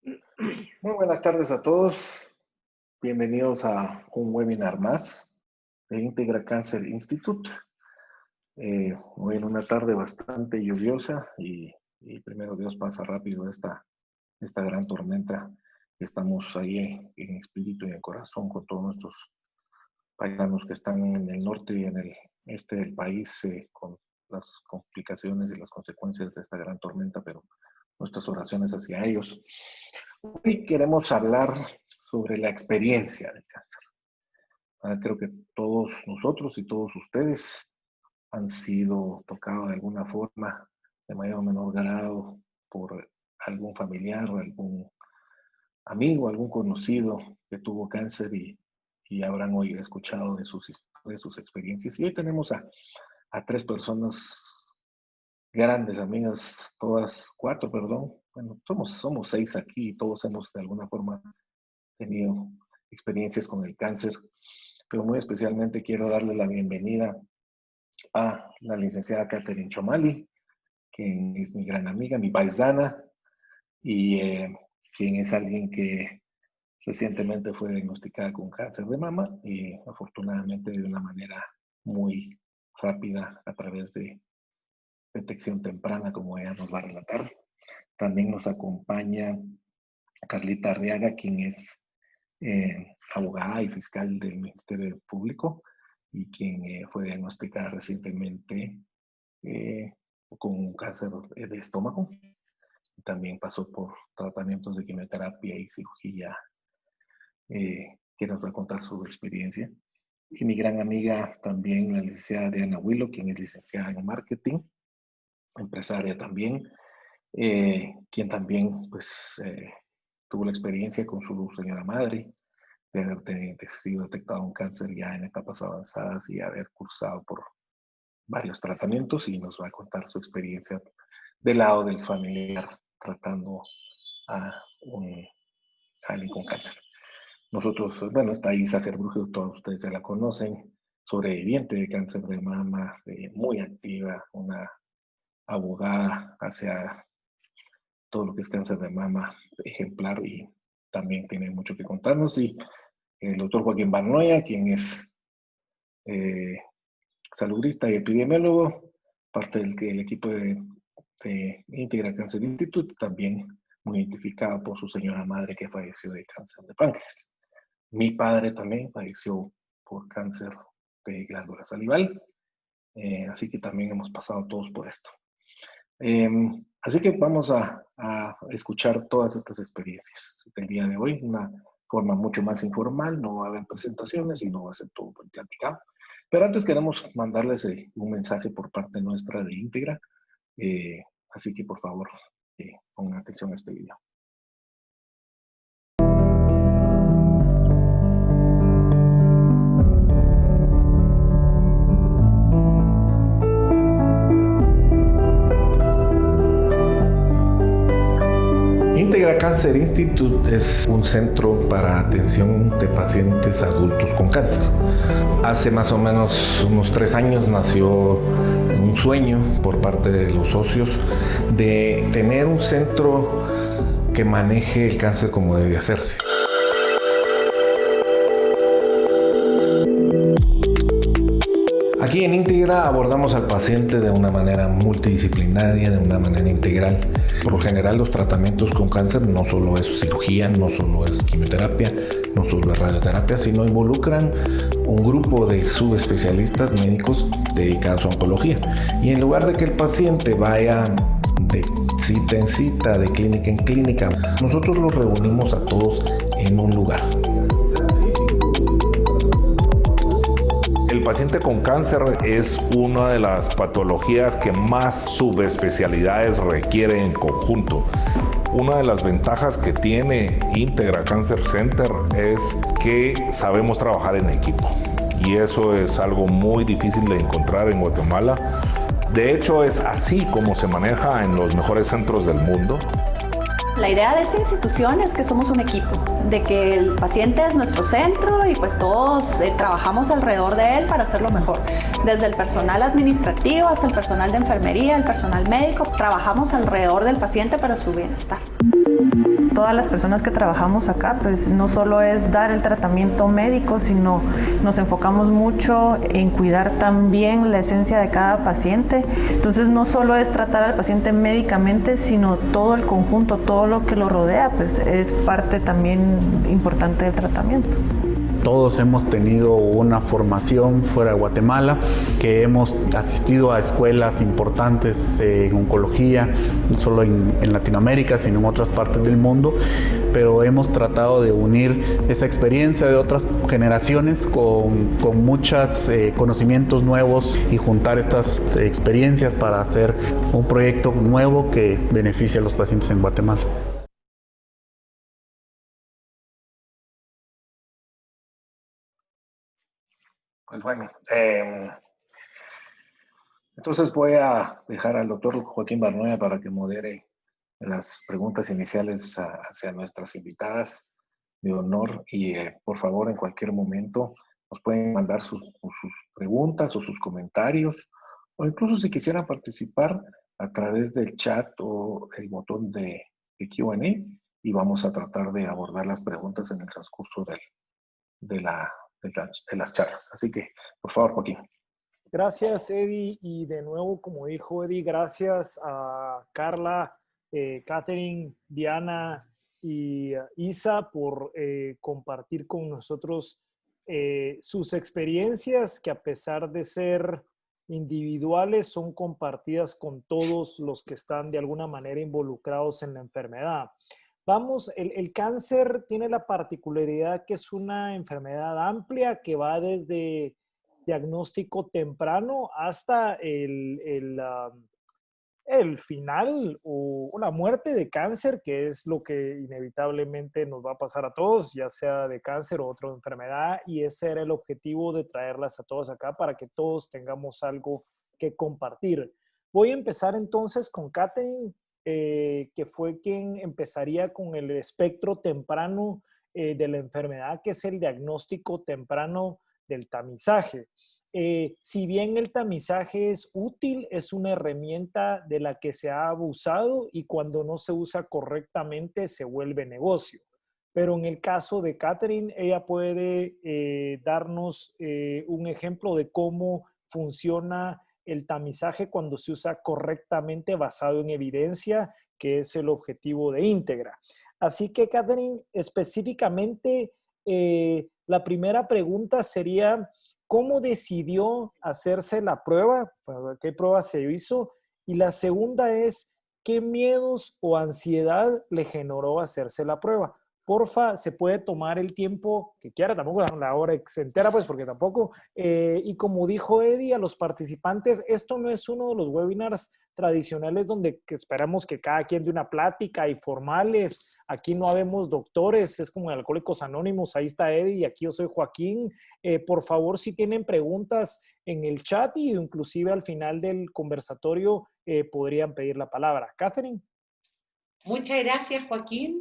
Muy buenas tardes a todos. Bienvenidos a un webinar más de Integra Cancer Institute. Hoy en una tarde bastante lluviosa y primero Dios pasa rápido esta gran tormenta. Estamos ahí en espíritu y en corazón con todos nuestros paisanos que están en el norte y en el este del país con las complicaciones y las consecuencias de esta gran tormenta, pero nuestras oraciones hacia ellos. Hoy queremos hablar sobre la experiencia del cáncer. Creo que todos nosotros y todos ustedes han sido tocados de alguna forma, de mayor o menor grado, por algún familiar o algún amigo, algún conocido que tuvo cáncer y habrán hoy escuchado de sus experiencias. Y hoy tenemos a tres personas grandes amigas, todas cuatro, perdón. Bueno, somos seis aquí y todos hemos de alguna forma tenido experiencias con el cáncer, pero muy especialmente quiero darle la bienvenida a la licenciada Catherine Chomali, quien es mi gran amiga, mi paisana, y quien es alguien que recientemente fue diagnosticada con cáncer de mama y afortunadamente de una manera muy rápida a través de detección temprana, como ella nos va a relatar. También nos acompaña Carlita Arriaga, quien es abogada y fiscal del Ministerio Público y quien fue diagnosticada recientemente con un cáncer de estómago. También pasó por tratamientos de quimioterapia y cirugía, que nos va a contar su experiencia. Y mi gran amiga también, la licenciada Diana Huilo, quien es licenciada en marketing, empresaria también, quien también pues, tuvo la experiencia con su señora madre de haber sido detectado un cáncer ya en etapas avanzadas y haber cursado por varios tratamientos, y nos va a contar su experiencia del lado del familiar tratando a alguien con cáncer. Nosotros, bueno, está Isa Gerbrugio, todos ustedes ya la conocen, sobreviviente de cáncer de mama, muy activa, una abogada hacia todo lo que es cáncer de mama, ejemplar, y también tiene mucho que contarnos. Y el doctor Joaquín Barnoya, quien es salubrista y epidemiólogo, parte del equipo de Integra Cancer Institute, también muy identificado por su señora madre que falleció de cáncer de páncreas. Mi padre también falleció por cáncer de glándula salival, así que también hemos pasado todos por esto. Así que vamos a escuchar todas estas experiencias del día de hoy, una forma mucho más informal, no va a haber presentaciones y no va a ser todo platicado. Pero antes queremos mandarles un mensaje por parte nuestra de Integra, así que por favor pongan atención a este video. Integra Cancer Institute es un centro para atención de pacientes adultos con cáncer. Hace más o menos unos 3 años nació un sueño por parte de los socios de tener un centro que maneje el cáncer como debe hacerse. Aquí en Integra abordamos al paciente de una manera multidisciplinaria, de una manera integral. Por lo general, los tratamientos con cáncer no solo es cirugía, no solo es quimioterapia, no solo es radioterapia, sino involucran un grupo de subespecialistas médicos dedicados a oncología. Y en lugar de que el paciente vaya de cita en cita, de clínica en clínica, nosotros los reunimos a todos en un lugar. El paciente con cáncer es una de las patologías que más subespecialidades requiere en conjunto. Una de las ventajas que tiene Integra Cancer Center es que sabemos trabajar en equipo, y eso es algo muy difícil de encontrar en Guatemala. De hecho, es así como se maneja en los mejores centros del mundo. La idea de esta institución es que somos un equipo, de que el paciente es nuestro centro y pues todos trabajamos alrededor de él para hacerlo mejor. Desde el personal administrativo hasta el personal de enfermería, el personal médico, trabajamos alrededor del paciente para su bienestar. todas las personas que trabajamos acá, pues no solo es dar el tratamiento médico, sino nos enfocamos mucho en cuidar también la esencia de cada paciente. Entonces no solo es tratar al paciente médicamente, sino todo el conjunto, todo lo que lo rodea, pues es parte también importante del tratamiento. Todos hemos tenido una formación fuera de Guatemala, que hemos asistido a escuelas importantes en oncología, no solo en Latinoamérica, sino en otras partes del mundo, pero hemos tratado de unir esa experiencia de otras generaciones con muchos conocimientos nuevos y juntar estas experiencias para hacer un proyecto nuevo que beneficie a los pacientes en Guatemala. Pues bueno, entonces voy a dejar al doctor Joaquín Barnoya para que modere las preguntas iniciales hacia nuestras invitadas de honor y por favor en cualquier momento nos pueden mandar sus preguntas o sus comentarios o incluso si quisieran participar a través del chat o el botón de Q&A y vamos a tratar de abordar las preguntas en el transcurso de las charlas. Así que, por favor, Joaquín. Gracias, Eddie. Y de nuevo, como dijo Eddie, gracias a Carla, Catherine, Diana y Isa por compartir con nosotros sus experiencias que a pesar de ser individuales son compartidas con todos los que están de alguna manera involucrados en la enfermedad. Vamos, el cáncer tiene la particularidad que es una enfermedad amplia que va desde diagnóstico temprano hasta el final o la muerte de cáncer, que es lo que inevitablemente nos va a pasar a todos, ya sea de cáncer o otra enfermedad, y ese era el objetivo de traerlas a todos acá para que todos tengamos algo que compartir. Voy a empezar entonces con Catherine, que fue quien empezaría con el espectro temprano de la enfermedad, que es el diagnóstico temprano del tamizaje. Si bien el tamizaje es útil, es una herramienta de la que se ha abusado y cuando no se usa correctamente se vuelve negocio. Pero en el caso de Catherine, ella puede darnos un ejemplo de cómo funciona el tamizaje cuando se usa correctamente basado en evidencia, que es el objetivo de Íntegra. Así que, Catherine, específicamente, la primera pregunta sería, ¿cómo decidió hacerse la prueba? ¿Qué prueba se hizo? Y la segunda es, ¿qué miedos o ansiedad le generó hacerse la prueba? Porfa, se puede tomar el tiempo que quiera, tampoco la hora entera, pues, porque tampoco. Y como dijo Eddie, a los participantes, esto no es uno de los webinars tradicionales donde esperamos que cada quien dé una plática y formales. Aquí no habemos doctores, es como en Alcohólicos Anónimos, ahí está Eddie y aquí yo soy Joaquín. Por favor, si tienen preguntas en el chat y inclusive al final del conversatorio podrían pedir la palabra. Catherine. Muchas gracias, Joaquín.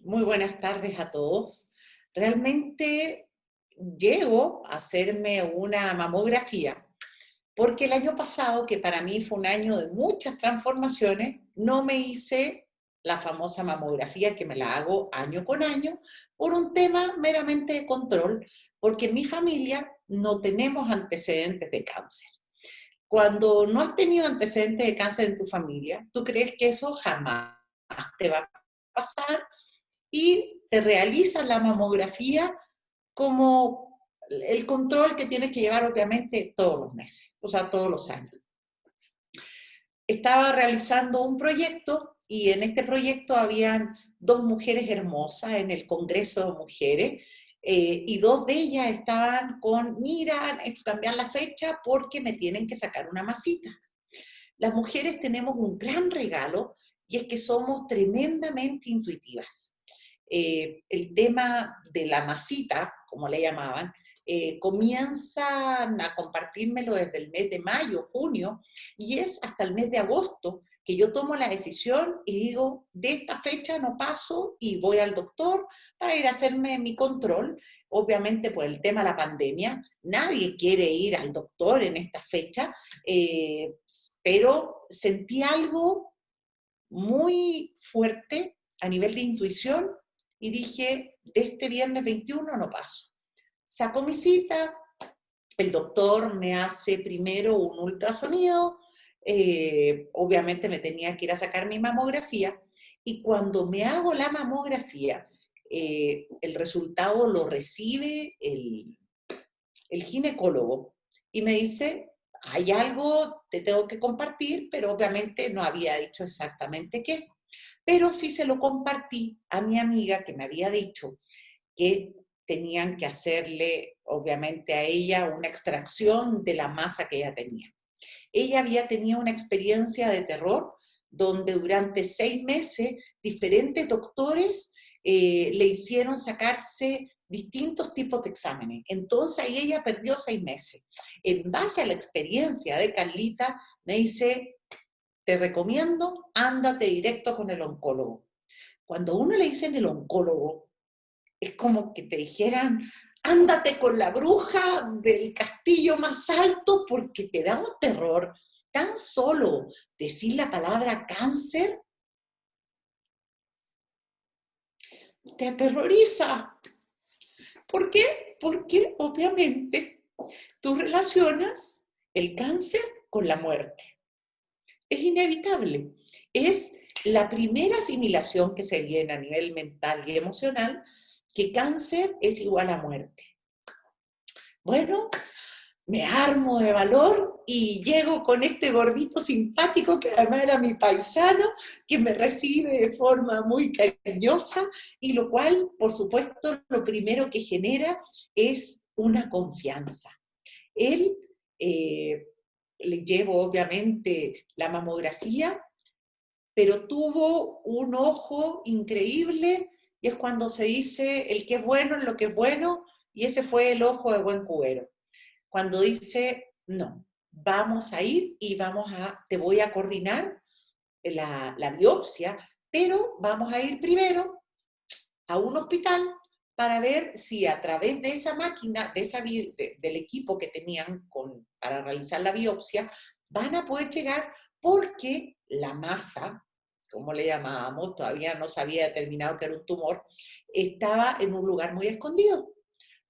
Muy buenas tardes a todos. Realmente llego a hacerme una mamografía porque el año pasado, que para mí fue un año de muchas transformaciones, no me hice la famosa mamografía que me la hago año con año por un tema meramente de control, porque en mi familia no tenemos antecedentes de cáncer. Cuando no has tenido antecedentes de cáncer en tu familia, tú crees que eso jamás te va a pasar y te realizas la mamografía como el control que tienes que llevar obviamente todos los meses, o sea, todos los años. Estaba realizando un proyecto y en este proyecto habían 2 mujeres hermosas en el Congreso de Mujeres y 2 de ellas estaban con, mira, es cambiar la fecha porque me tienen que sacar una masita. Las mujeres tenemos un gran regalo y es que somos tremendamente intuitivas. El tema de la masita, como le llamaban, comienzan a compartírmelo desde el mes de mayo, junio, y es hasta el mes de agosto que yo tomo la decisión y digo, de esta fecha no paso y voy al doctor para ir a hacerme mi control. Obviamente por el tema de la pandemia, nadie quiere ir al doctor en esta fecha, pero sentí algo muy fuerte a nivel de intuición y dije, de este viernes 21 no paso. Saco mi cita, el doctor me hace primero un ultrasonido, obviamente me tenía que ir a sacar mi mamografía, y cuando me hago la mamografía, el resultado lo recibe el ginecólogo y me dice, hay algo, te tengo que compartir, pero obviamente no había dicho exactamente qué. Pero sí se lo compartí a mi amiga que me había dicho que tenían que hacerle, obviamente, a ella una extracción de la masa que ella tenía. Ella había tenido una experiencia de terror donde durante 6 meses diferentes doctores le hicieron sacarse distintos tipos de exámenes. Entonces ahí ella perdió 6 meses. En base a la experiencia de Carlita, me dice, te recomiendo, ándate directo con el oncólogo. Cuando uno le dice el oncólogo, es como que te dijeran, ándate con la bruja del castillo más alto porque te da un terror. Tan solo decir la palabra cáncer te aterroriza. ¿Por qué? Porque obviamente tú relacionas el cáncer con la muerte. Es inevitable. Es la primera asimilación que se viene a nivel mental y emocional, que cáncer es igual a muerte. Bueno, me armo de valor y llego con este gordito simpático que además era mi paisano, que me recibe de forma muy cariñosa y lo cual, por supuesto, lo primero que genera es una confianza. Él, le llevo obviamente la mamografía, pero tuvo un ojo increíble y es cuando se dice el que es bueno en lo que es bueno, y ese fue el ojo de buen cubero. Cuando dice, no, vamos a ir y te voy a coordinar la biopsia, pero vamos a ir primero a un hospital para ver si a través de esa máquina, del equipo que tenían para realizar la biopsia, van a poder llegar porque la masa, como le llamábamos, todavía no se había determinado que era un tumor, estaba en un lugar muy escondido.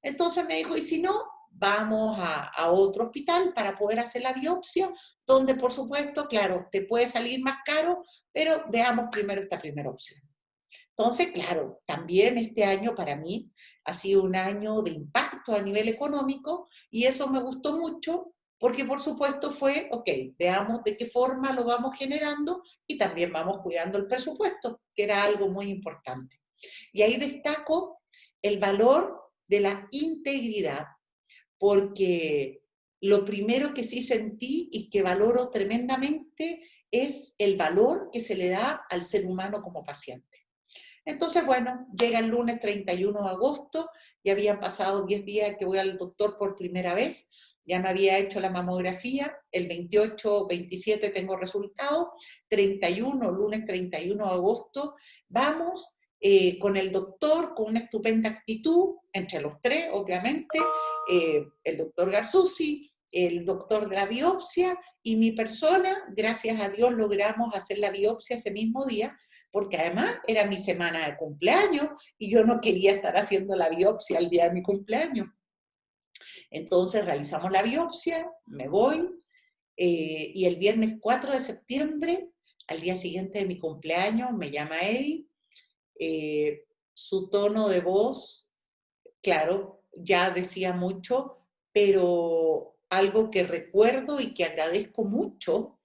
Entonces me dijo, y si no, vamos a otro hospital para poder hacer la biopsia, donde por supuesto, claro, te puede salir más caro, pero veamos primero esta primera opción. Entonces, claro, también este año para mí ha sido un año de impacto a nivel económico y eso me gustó mucho porque por supuesto fue, ok, veamos de qué forma lo vamos generando y también vamos cuidando el presupuesto, que era algo muy importante. Y ahí destaco el valor de la integridad, porque lo primero que sí sentí y que valoro tremendamente es el valor que se le da al ser humano como paciente. Entonces, bueno, llega el lunes 31 de agosto, ya habían pasado 10 días que voy al doctor por primera vez, ya me había hecho la mamografía, el 28, 27 tengo resultado, 31, lunes 31 de agosto, vamos con el doctor, con una estupenda actitud, entre los tres, obviamente, el doctor Garzuzzi, el doctor de la biopsia y mi persona, gracias a Dios logramos hacer la biopsia ese mismo día, porque además era mi semana de cumpleaños y yo no quería estar haciendo la biopsia el día de mi cumpleaños. Entonces realizamos la biopsia, me voy, y el viernes 4 de septiembre, al día siguiente de mi cumpleaños, me llama Eddie, su tono de voz, claro, ya decía mucho, pero algo que recuerdo y que agradezco mucho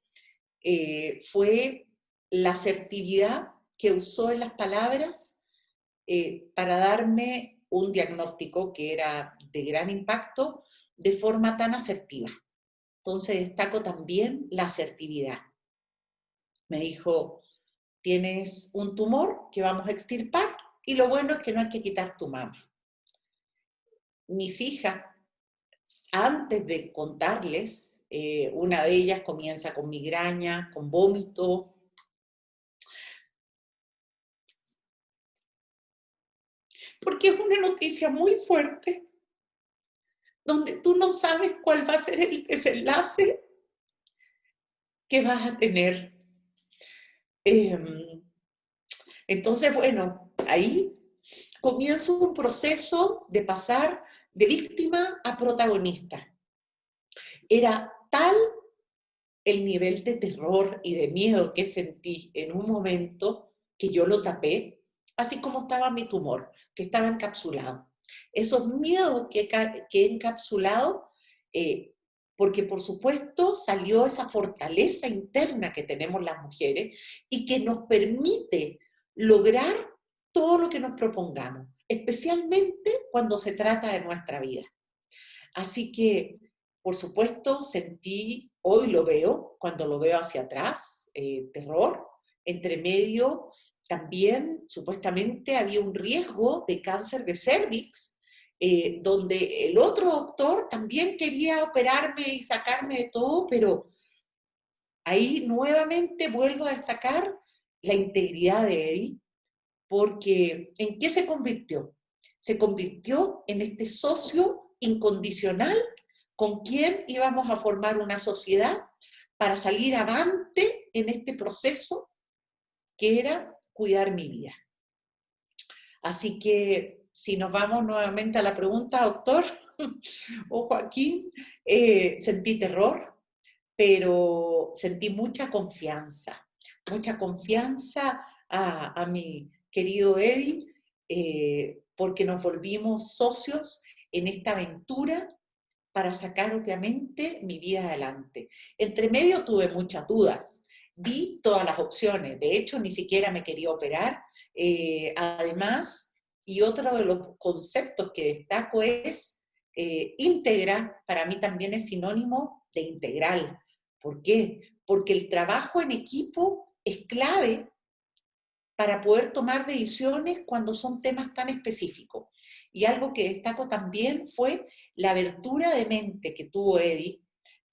fue la asertividad que usó en las palabras para darme un diagnóstico que era de gran impacto de forma tan asertiva. Entonces destaco también la asertividad. Me dijo, tienes un tumor que vamos a extirpar y lo bueno es que no hay que quitar tu mama. Mis hijas, antes de contarles, una de ellas comienza con migraña, con vómito. Porque es una noticia muy fuerte, donde tú no sabes cuál va a ser el desenlace que vas a tener. Entonces, bueno, ahí comienzo un proceso de pasar de víctima a protagonista. Era tal el nivel de terror y de miedo que sentí en un momento que yo lo tapé, así como estaba mi tumor, que estaba encapsulado. Esos miedos que he encapsulado, porque por supuesto salió esa fortaleza interna que tenemos las mujeres y que nos permite lograr todo lo que nos propongamos, especialmente cuando se trata de nuestra vida. Así que, por supuesto, sentí, hoy lo veo, cuando lo veo hacia atrás, terror. Entre medio, también, supuestamente, había un riesgo de cáncer de cervix, donde el otro doctor también quería operarme y sacarme de todo, pero ahí nuevamente vuelvo a destacar la integridad de Eddie, porque ¿en qué se convirtió? Se convirtió en este socio incondicional con quien íbamos a formar una sociedad para salir avante en este proceso que era cuidar mi vida. Así que si nos vamos nuevamente a la pregunta, doctor o Joaquín, sentí terror, pero sentí mucha confianza a mi querido Eddie, porque nos volvimos socios en esta aventura para sacar obviamente mi vida adelante. Entre medio tuve muchas dudas, vi todas las opciones, de hecho ni siquiera me quería operar, además, y otro de los conceptos que destaco es íntegra, para mí también es sinónimo de integral. ¿Por qué? Porque el trabajo en equipo es clave para poder tomar decisiones cuando son temas tan específicos. Y algo que destaco también fue la abertura de mente que tuvo Eddie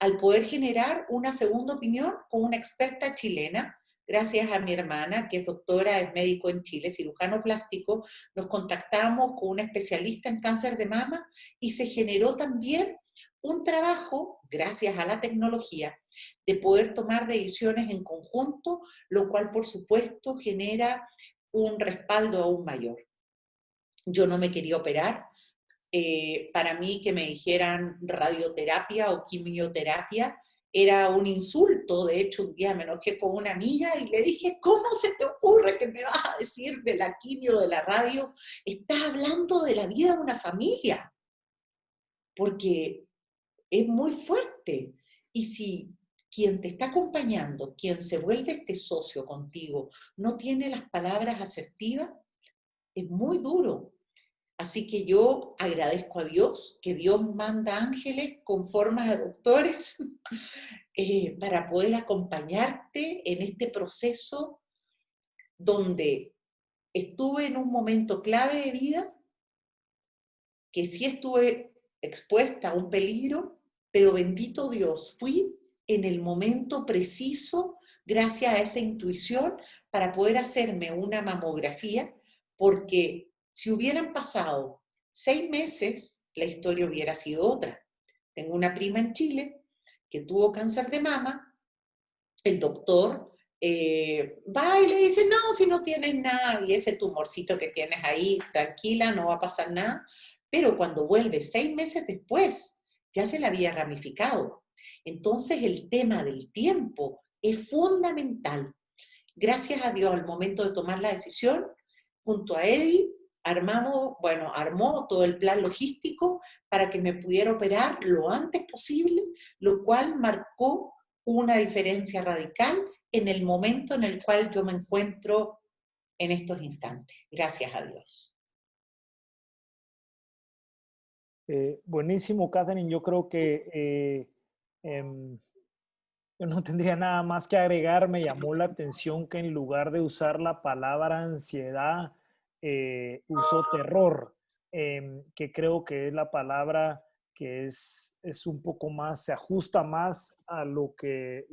al poder generar una segunda opinión con una experta chilena. Gracias a mi hermana, que es doctora, es médico en Chile, cirujano plástico, nos contactamos con una especialista en cáncer de mama y se generó también un trabajo, gracias a la tecnología, de poder tomar decisiones en conjunto, lo cual por supuesto genera un respaldo aún mayor. Yo no me quería operar. Para mí que me dijeran radioterapia o quimioterapia era un insulto. De hecho, un día me enojé con una amiga y le dije, ¿cómo se te ocurre que me vas a decir de la quimio, de la radio? Estás hablando de la vida de una familia, porque es muy fuerte. Y si quien te está acompañando, quien se vuelve este socio contigo, no tiene las palabras asertivas, es muy duro. Así que yo agradezco a Dios, que Dios manda ángeles con formas de doctores para poder acompañarte en este proceso donde estuve en un momento clave de vida, que sí estuve expuesta a un peligro, pero bendito Dios, fui en el momento preciso, gracias a esa intuición, para poder hacerme una mamografía, porque si hubieran pasado 6 meses, la historia hubiera sido otra. Tengo una prima en Chile que tuvo cáncer de mama, el doctor va y le dice, no, si no tienes nada, y ese tumorcito que tienes ahí, tranquila, no va a pasar nada, pero cuando vuelve 6 meses después, ya se la había ramificado. Entonces el tema del tiempo es fundamental. Gracias a Dios, al momento de tomar la decisión, junto a Eddie, armó todo el plan logístico para que me pudiera operar lo antes posible, lo cual marcó una diferencia radical en el momento en el cual yo me encuentro en estos instantes. Gracias a Dios. Buenísimo, Catherine. Yo creo que yo no tendría nada más que agregar. Me llamó la atención que en lugar de usar la palabra ansiedad, usó terror, que creo que es la palabra que es un poco más, se ajusta más a lo que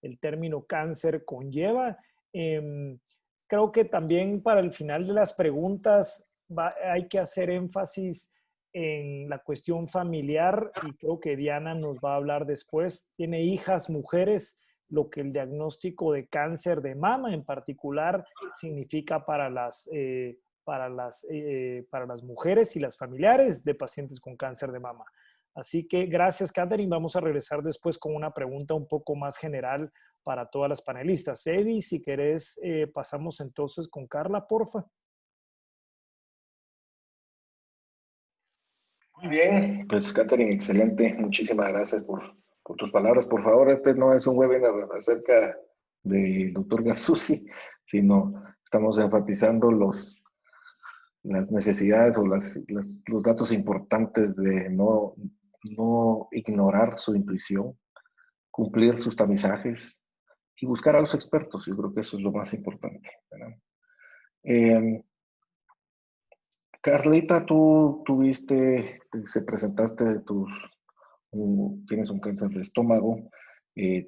el término cáncer conlleva. Creo que también para el final de las preguntas hay que hacer énfasis en la cuestión familiar, y creo que Diana nos va a hablar después. Tiene hijas mujeres lo que el diagnóstico de cáncer de mama en particular significa para las mujeres y las familiares de pacientes con cáncer de mama. Así que gracias, Catherine. Vamos a regresar después con una pregunta un poco más general para todas las panelistas. Eddie, si querés, pasamos entonces con Carla, porfa. Muy bien, pues Catherine, excelente. Muchísimas gracias por tus palabras. Por favor, este no es un webinar acerca del doctor Garzusi, sino estamos enfatizando las necesidades o los datos importantes de no ignorar su intuición, cumplir sus tamizajes y buscar a los expertos. Yo creo que eso es lo más importante, ¿verdad? Carlita, tú se presentaste tienes un cáncer de estómago.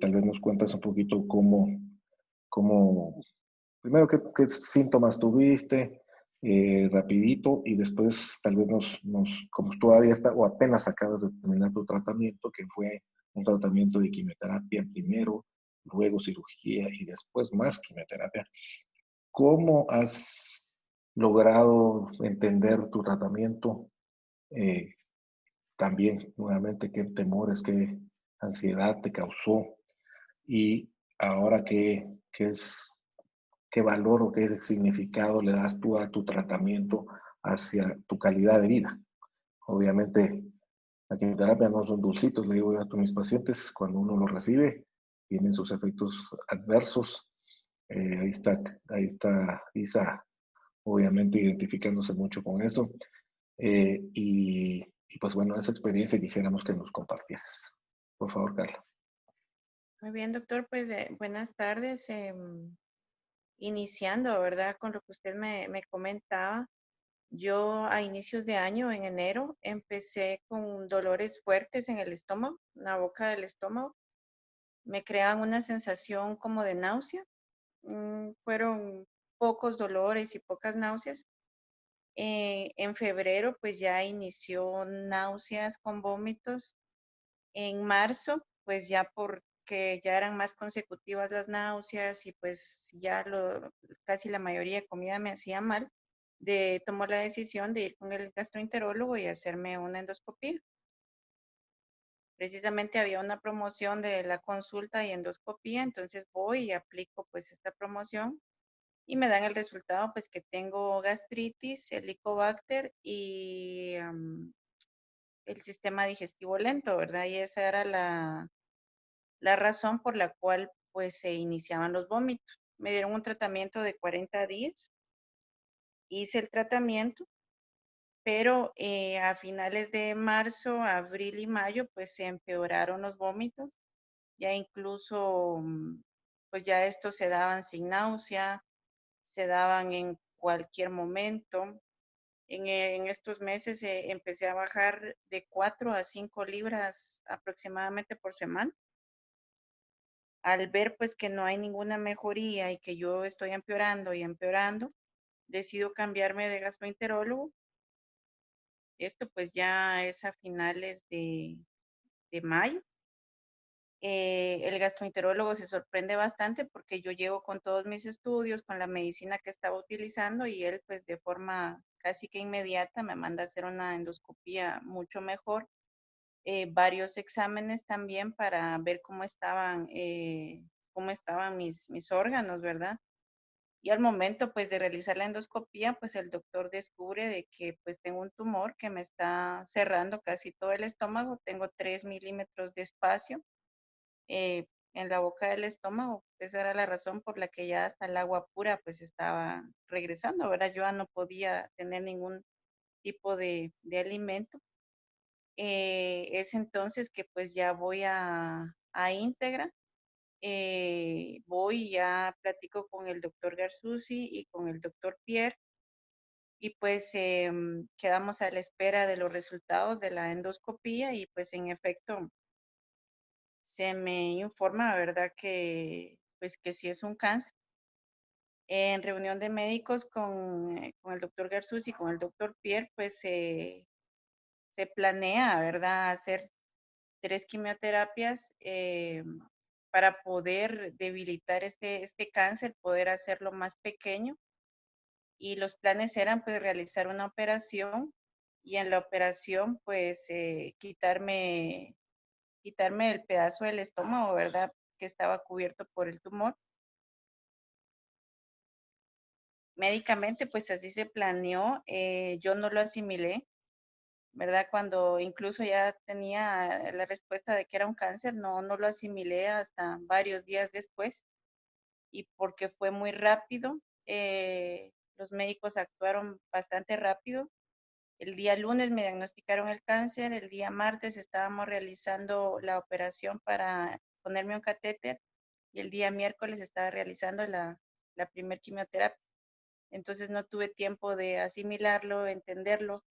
Tal vez nos cuentas un poquito primero qué síntomas tuviste, rapidito, y después tal vez como todavía está o apenas acabas de terminar tu tratamiento, que fue un tratamiento de quimioterapia primero, luego cirugía y después más quimioterapia. ¿Cómo has logrado entender tu tratamiento? También, nuevamente, qué temores, qué ansiedad te causó y ahora qué valor o qué significado le das tú a tu tratamiento hacia tu calidad de vida. Obviamente, la quimioterapia no son dulcitos, le digo yo a todos mis pacientes, cuando uno lo recibe, tienen sus efectos adversos. Ahí está Isa, obviamente identificándose mucho con eso. Y pues bueno, esa experiencia quisiéramos que nos compartieras. Por favor, Carla. Muy bien, doctor, pues buenas tardes. Iniciando, ¿verdad? Con lo que usted me comentaba, yo a inicios de año, en enero, empecé con dolores fuertes en el estómago, en la boca del estómago. Me creaban una sensación como de náusea. Fueron pocos dolores y pocas náuseas. En febrero, pues ya inició náuseas con vómitos. En marzo, pues ya porque ya eran más consecutivas las náuseas y pues ya casi la mayoría de comida me hacía mal, tomó la decisión de ir con el gastroenterólogo y hacerme una endoscopía. Precisamente había una promoción de la consulta y endoscopía, entonces voy y aplico pues esta promoción y me dan el resultado pues que tengo gastritis, helicobacter y el sistema digestivo lento, ¿verdad? Y esa era la razón por la cual pues se iniciaban los vómitos. Me dieron un tratamiento de 40 días, hice el tratamiento, pero a finales de marzo, abril y mayo pues se empeoraron los vómitos, ya incluso pues ya estos se daban sin náusea, se daban en cualquier momento. En estos meses empecé a bajar de 4 a 5 libras aproximadamente por semana. Al ver pues que no hay ninguna mejoría y que yo estoy empeorando y empeorando, decido cambiarme de gastroenterólogo. Esto pues ya es a finales de mayo. El gastroenterólogo se sorprende bastante porque yo llego con todos mis estudios, con la medicina que estaba utilizando y él pues de forma casi que inmediata me manda a hacer una endoscopía mucho mejor, varios exámenes también para ver cómo estaban mis órganos, ¿verdad? Y al momento pues de realizar la endoscopía, pues el doctor descubre de que pues tengo un tumor que me está cerrando casi todo el estómago, tengo 3 milímetros de espacio en la boca del estómago. Esa era la razón por la que ya hasta el agua pura pues estaba regresando, ¿verdad? Yo ya no podía tener ningún tipo de alimento. Es entonces que pues ya voy a Íntegra, voy y ya platico con el doctor Garzusi y con el doctor Pierre y pues quedamos a la espera de los resultados de la endoscopía y pues en efecto se me informa, ¿verdad? Que pues que sí es un cáncer. En reunión de médicos con el doctor Garzusi y con el doctor Pierre, pues se planea, ¿verdad? Hacer 3 quimioterapias para poder debilitar este cáncer, poder hacerlo más pequeño. Y los planes eran pues realizar una operación y en la operación pues quitarme el pedazo del estómago, ¿verdad? Que estaba cubierto por el tumor. Médicamente pues así se planeó, yo no lo asimilé, ¿verdad? Cuando incluso ya tenía la respuesta de que era un cáncer, no lo asimilé hasta varios días después y porque fue muy rápido, los médicos actuaron bastante rápido. El día lunes me diagnosticaron el cáncer, el día martes estábamos realizando la operación para ponerme un catéter y el día miércoles estaba realizando la primer quimioterapia. Entonces no tuve tiempo de asimilarlo, entenderlo,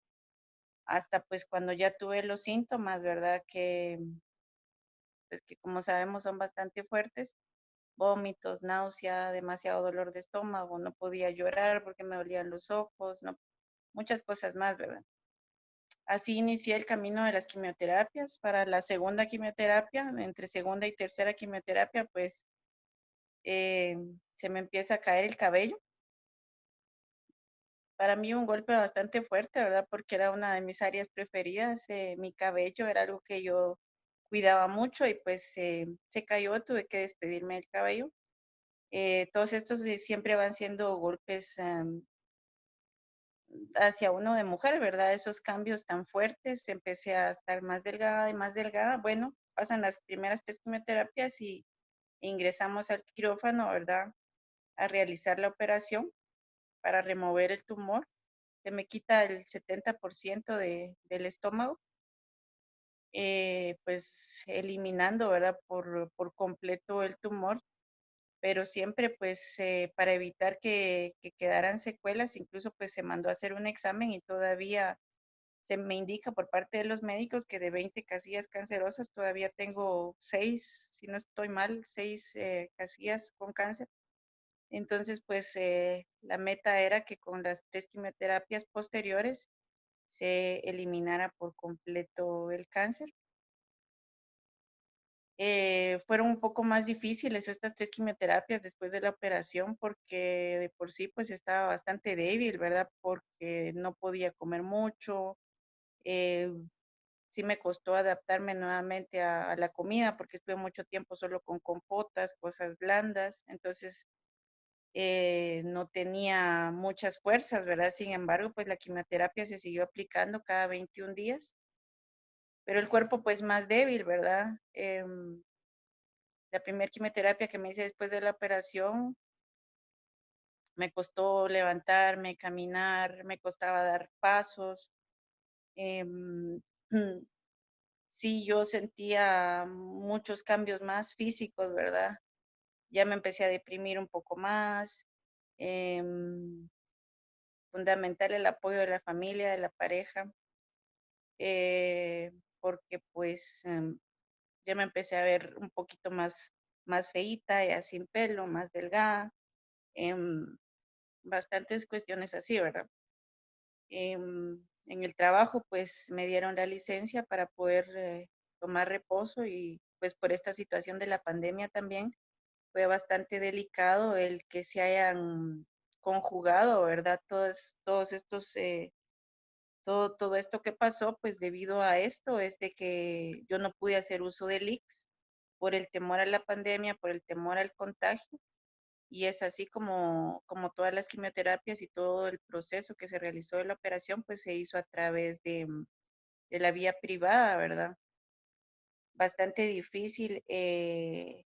hasta pues cuando ya tuve los síntomas, ¿verdad? Pues, que como sabemos son bastante fuertes, vómitos, náusea, demasiado dolor de estómago, no podía llorar porque me dolían los ojos, no, muchas cosas más, ¿verdad? Así inicié el camino de las quimioterapias. Para la segunda quimioterapia, entre segunda y tercera quimioterapia, pues se me empieza a caer el cabello. Para mí un golpe bastante fuerte, ¿verdad? Porque era una de mis áreas preferidas. Mi cabello era algo que yo cuidaba mucho y pues se cayó, tuve que despedirme del cabello. Todos estos siempre van siendo golpes hacia uno de mujer, ¿verdad? Esos cambios tan fuertes, empecé a estar más delgada y más delgada. Bueno, pasan las primeras 3 quimioterapias y ingresamos al quirófano, ¿verdad? A realizar la operación para remover el tumor. Se me quita el 70% del estómago, pues eliminando, ¿verdad? Por completo el tumor, pero siempre pues para evitar que quedaran secuelas, incluso pues se mandó a hacer un examen y todavía se me indica por parte de los médicos que de 20 casillas cancerosas todavía tengo 6, si no estoy mal, 6 casillas con cáncer. Entonces, pues la meta era que con las 3 quimioterapias posteriores se eliminara por completo el cáncer. Fueron un poco más difíciles estas 3 quimioterapias después de la operación porque de por sí pues estaba bastante débil, ¿verdad? Porque no podía comer mucho. eh, sí me costó adaptarme nuevamente a la comida porque estuve mucho tiempo solo con compotas, cosas blandas, entonces no tenía muchas fuerzas, ¿verdad? Sin embargo, pues la quimioterapia se siguió aplicando cada 21 días, pero el cuerpo pues más débil, ¿verdad? La primera quimioterapia que me hice después de la operación, me costó levantarme, caminar, me costaba dar pasos. em, sí, yo sentía muchos cambios más físicos, ¿verdad? Ya me empecé a deprimir un poco más. em, Fundamental el apoyo de la familia, de la pareja, porque pues ya me empecé a ver un poquito más feíta, ya sin pelo, más delgada, bastantes cuestiones así, ¿verdad? En el trabajo pues me dieron la licencia para poder tomar reposo y pues por esta situación de la pandemia también fue bastante delicado el que se hayan conjugado, ¿verdad? Todos estos todo esto que pasó, pues debido a esto, es de que yo no pude hacer uso del IX por el temor a la pandemia, por el temor al contagio, y es así como todas las quimioterapias y todo el proceso que se realizó de la operación, pues se hizo a través de la vía privada, ¿verdad? Bastante difícil el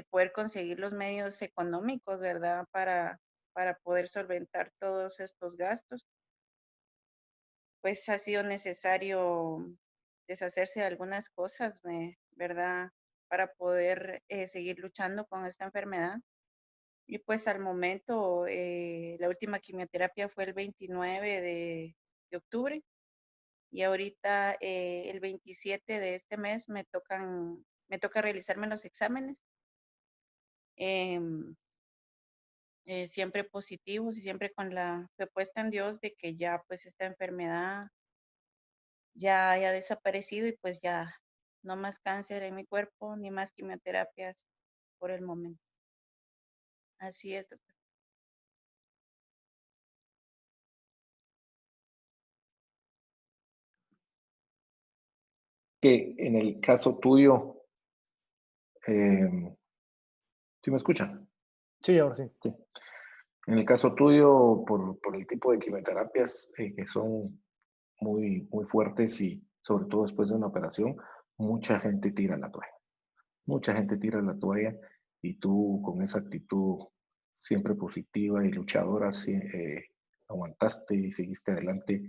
poder conseguir los medios económicos, ¿verdad? Para poder solventar todos estos gastos. Pues ha sido necesario deshacerse de algunas cosas, ¿verdad? Para poder seguir luchando con esta enfermedad. Y pues al momento, la última quimioterapia fue el 29 de octubre y ahorita el 27 de este mes me toca realizarme los exámenes, em, siempre positivos y siempre con la fe puesta en Dios de que ya pues esta enfermedad ya haya desaparecido y pues ya No más cáncer en mi cuerpo, ni más quimioterapias por el momento. Así es, doctor. Que en el caso tuyo, ¿sí me escuchan? Sí, ahora sí. Sí. En el caso tuyo, por el tipo de quimioterapias que son muy fuertes y sobre todo después de una operación, mucha gente tira la toalla. Mucha gente tira la toalla y tú con esa actitud siempre positiva y luchadora aguantaste y seguiste adelante.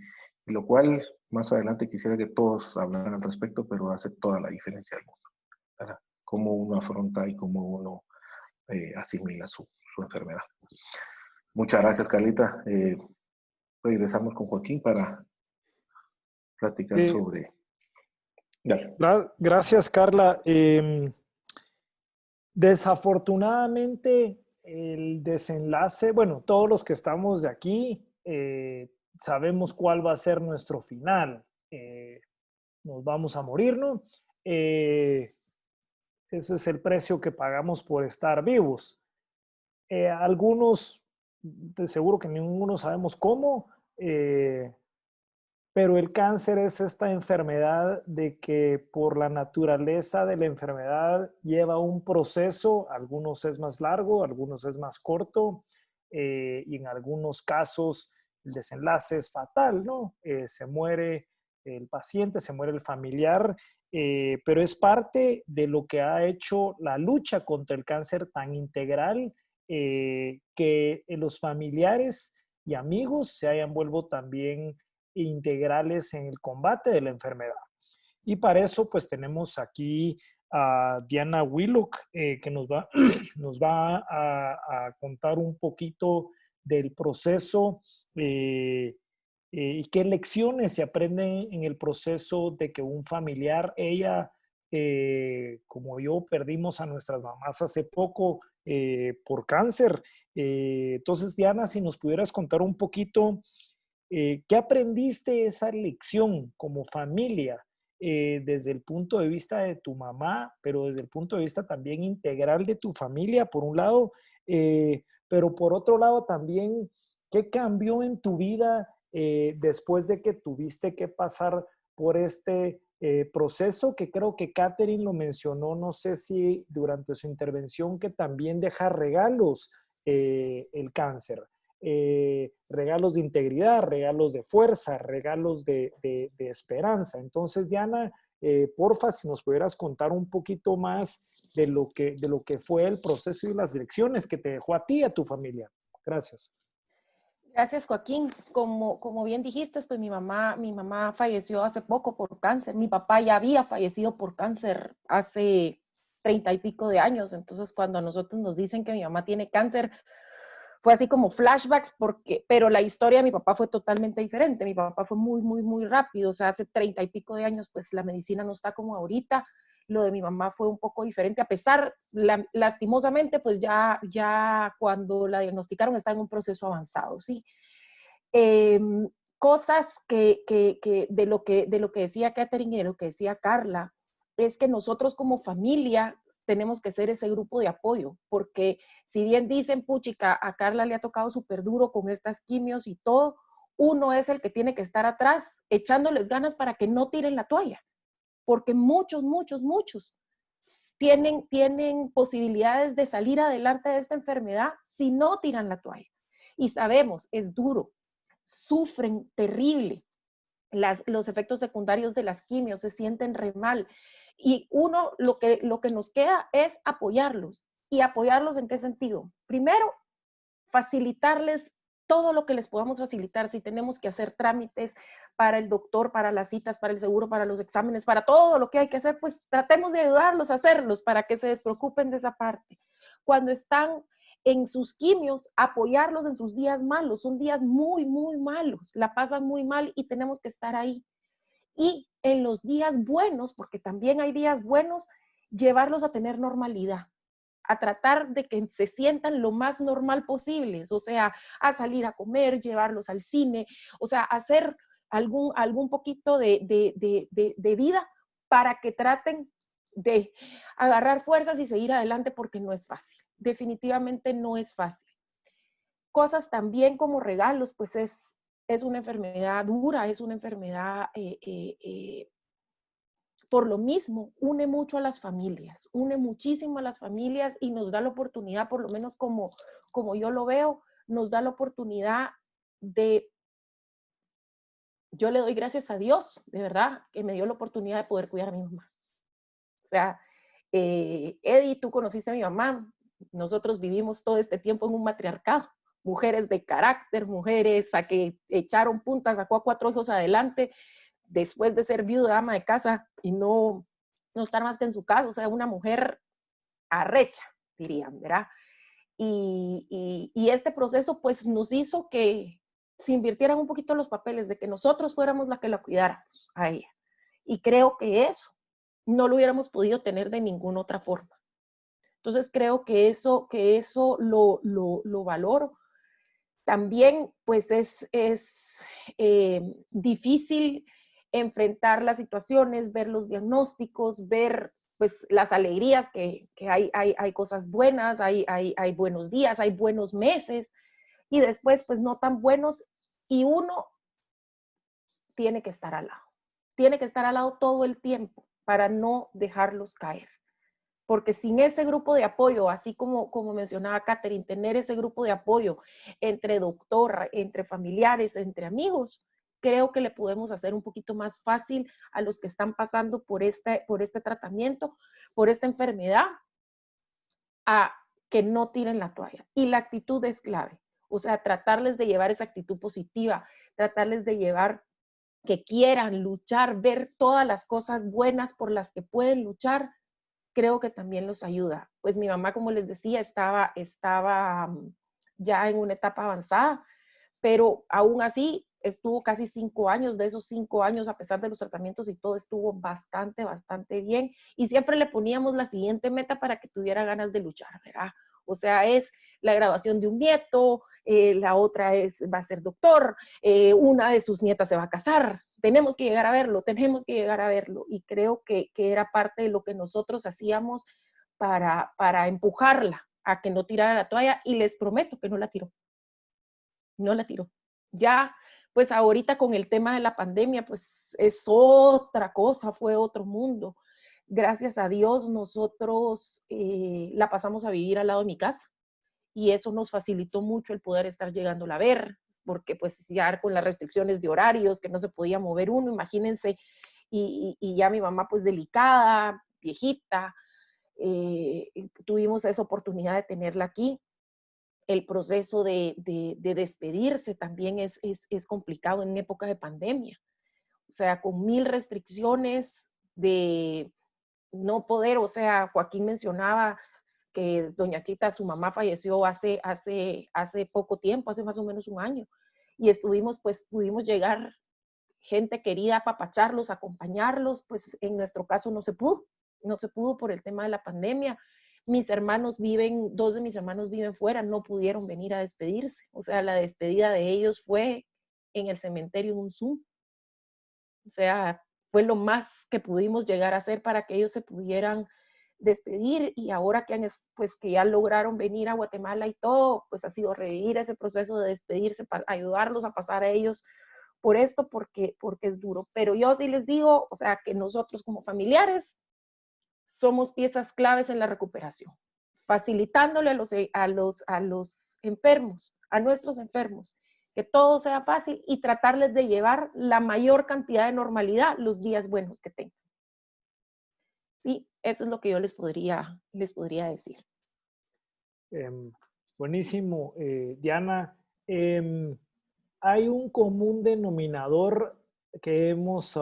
Y lo cual más adelante quisiera que todos hablaran al respecto, pero hace toda la diferencia del mundo. ¿Verdad? Cómo uno afronta y cómo uno asimila su enfermedad. Muchas gracias, Carlita. Regresamos con Joaquín para platicar sobre... Dale. Gracias, Carla. Desafortunadamente, el desenlace, bueno, todos los que estamos de aquí sabemos cuál va a ser nuestro final. Nos vamos a morir, ¿no? Ese es el precio que pagamos por estar vivos. Algunos, de seguro que ninguno sabemos cómo, pero el cáncer es esta enfermedad de que por la naturaleza de la enfermedad lleva un proceso, algunos es más largo, algunos es más corto, y en algunos casos el desenlace es fatal, ¿no? Se muere el paciente, se muere el familiar, pero es parte de lo que ha hecho la lucha contra el cáncer tan integral que los familiares y amigos se hayan vuelto también integrales en el combate de la enfermedad. Y para eso, pues tenemos aquí a Diana Willock, que nos va a contar un poquito del proceso y qué lecciones se aprenden en el proceso de que un familiar, ella, como yo, perdimos a nuestras mamás hace poco por cáncer. Entonces, Diana, si nos pudieras contar un poquito ¿qué aprendiste esa lección como familia desde el punto de vista de tu mamá, pero desde el punto de vista también integral de tu familia, por un lado, pero por otro lado también, ¿qué cambió en tu vida después de que tuviste que pasar por este proceso? Que creo que Catherine lo mencionó, no sé si durante su intervención, que también deja regalos el cáncer. Regalos de integridad, regalos de fuerza, regalos de esperanza. Entonces, Diana, porfa, si nos pudieras contar un poquito más de lo que fue el proceso y las lecciones que te dejó a ti y a tu familia. Gracias. Gracias, Joaquín. Como bien dijiste, pues mi mamá falleció hace poco por cáncer. Mi papá ya había fallecido por cáncer hace 30 y pico de años. Entonces, cuando a nosotros nos dicen que mi mamá tiene cáncer, fue así como flashbacks, pero la historia de mi papá fue totalmente diferente. Mi papá fue muy rápido, o sea, hace 30 y pico de años, pues la medicina no está como ahorita. Lo de mi mamá fue un poco diferente, a pesar, lastimosamente, pues ya cuando la diagnosticaron está en un proceso avanzado, ¿sí? Cosas de lo que decía Catherine y de lo que decía Carla, es que nosotros como familia tenemos que ser ese grupo de apoyo, porque si bien dicen, puchica, a Carla le ha tocado súper duro con estas quimios y todo, uno es el que tiene que estar atrás echándoles ganas para que no tiren la toalla, porque muchos tienen posibilidades de salir adelante de esta enfermedad si no tiran la toalla. Y sabemos, es duro, sufren terrible. Los efectos secundarios de las quimios se sienten re mal. Y uno, lo que nos queda es apoyarlos. ¿Y apoyarlos en qué sentido? Primero, facilitarles todo lo que les podamos facilitar. Si tenemos que hacer trámites para el doctor, para las citas, para el seguro, para los exámenes, para todo lo que hay que hacer, pues tratemos de ayudarlos a hacerlos para que se despreocupen de esa parte. Cuando están en sus quimios, apoyarlos en sus días malos. Son días muy malos, la pasan muy mal y tenemos que estar ahí. Y en los días buenos, porque también hay días buenos, llevarlos a tener normalidad, a tratar de que se sientan lo más normal posible, o sea, a salir a comer, llevarlos al cine, o sea, hacer algún poquito de vida para que traten de agarrar fuerzas y seguir adelante, porque no es fácil. Definitivamente no es fácil. Cosas también como regalos, pues es una enfermedad dura, es una enfermedad, por lo mismo, une mucho a las familias, une muchísimo a las familias y nos da la oportunidad, por lo menos como yo lo veo, nos da la oportunidad de, yo le doy gracias a Dios, de verdad, que me dio la oportunidad de poder cuidar a mi mamá. O sea, Eddie, tú conociste a mi mamá, nosotros vivimos todo este tiempo en un matriarcado, mujeres de carácter, mujeres a que echaron puntas, sacó a 4 hijos adelante, después de ser viuda, ama de casa, y no estar más que en su casa, o sea, una mujer arrecha, dirían, ¿verdad? Y este proceso, pues, nos hizo que se invirtieran un poquito los papeles, de que nosotros fuéramos la que la cuidáramos a ella. Y creo que eso no lo hubiéramos podido tener de ninguna otra forma. Entonces, creo que eso lo valoro. También, pues, es difícil enfrentar las situaciones, ver los diagnósticos, ver, pues, las alegrías que hay cosas buenas, hay buenos días, hay buenos meses, y después, pues, no tan buenos, y uno tiene que estar al lado. Tiene que estar al lado todo el tiempo para no dejarlos caer. Porque sin ese grupo de apoyo, así como mencionaba Catherine, tener ese grupo de apoyo entre doctor, entre familiares, entre amigos, creo que le podemos hacer un poquito más fácil a los que están pasando por este tratamiento, por esta enfermedad, a que no tiren la toalla. Y la actitud es clave. O sea, tratarles de llevar esa actitud positiva, tratarles de llevar que quieran luchar, ver todas las cosas buenas por las que pueden luchar, creo que también los ayuda. Pues mi mamá, como les decía, estaba ya en una etapa avanzada, pero aún así estuvo casi 5 años. De esos 5 años, a pesar de los tratamientos y todo, estuvo bastante bien. Y siempre le poníamos la siguiente meta para que tuviera ganas de luchar, ¿verdad? O sea, es la graduación de un nieto, la otra va a ser doctor, una de sus nietas se va a casar. Tenemos que llegar a verlo, tenemos que llegar a verlo. Y creo que era parte de lo que nosotros hacíamos para empujarla a que no tirara la toalla, y les prometo que no la tiró. No la tiró. Ya, pues ahorita con el tema de la pandemia, pues es otra cosa, fue otro mundo. Gracias a Dios nosotros la pasamos a vivir al lado de mi casa, y eso nos facilitó mucho el poder estar llegándola a ver, porque pues ya con las restricciones de horarios, que no se podía mover uno, imagínense, y ya mi mamá pues delicada, viejita, tuvimos esa oportunidad de tenerla aquí. El proceso de despedirse también es complicado en época de pandemia. O sea, con 1000 restricciones de no poder, o sea, Joaquín mencionaba que doña Chita, su mamá, falleció hace poco tiempo, hace más o menos un año, y estuvimos, pues pudimos llegar gente querida a apapacharlos, acompañarlos, pues en nuestro caso no se pudo por el tema de la pandemia. Mis hermanos viven, 2 de mis hermanos viven fuera, no pudieron venir a despedirse, o sea, la despedida de ellos fue en el cementerio en un Zoom. O sea, fue lo más que pudimos llegar a hacer para que ellos se pudieran despedir, y ahora que pues que ya lograron venir a Guatemala y todo, pues ha sido revivir ese proceso de despedirse, para ayudarlos a pasar a ellos por esto, porque es duro. Pero yo sí les digo, o sea, que nosotros como familiares somos piezas claves en la recuperación, facilitándole a los enfermos, a nuestros enfermos, que todo sea fácil, y tratarles de llevar la mayor cantidad de normalidad los días buenos que tengan. Sí, eso es lo que yo les podría decir. Buenísimo, Diana. Hay un común denominador que hemos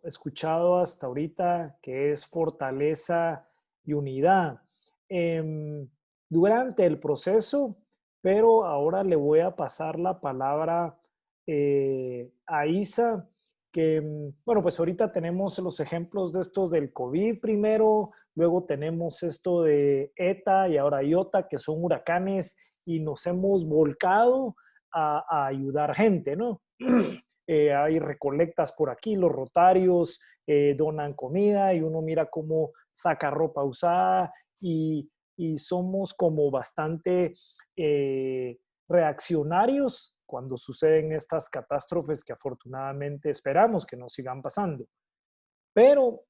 escuchado hasta ahorita, que es fortaleza y unidad. Durante el proceso, pero ahora le voy a pasar la palabra a Isa, que, bueno, pues ahorita tenemos los ejemplos de estos del COVID primero, luego tenemos esto de ETA y ahora IOTA, que son huracanes, y nos hemos volcado a ayudar gente, ¿no? Hay recolectas por aquí, los rotarios donan comida y uno mira cómo saca ropa usada y somos como bastante reaccionarios cuando suceden estas catástrofes que afortunadamente esperamos que no sigan pasando. Pero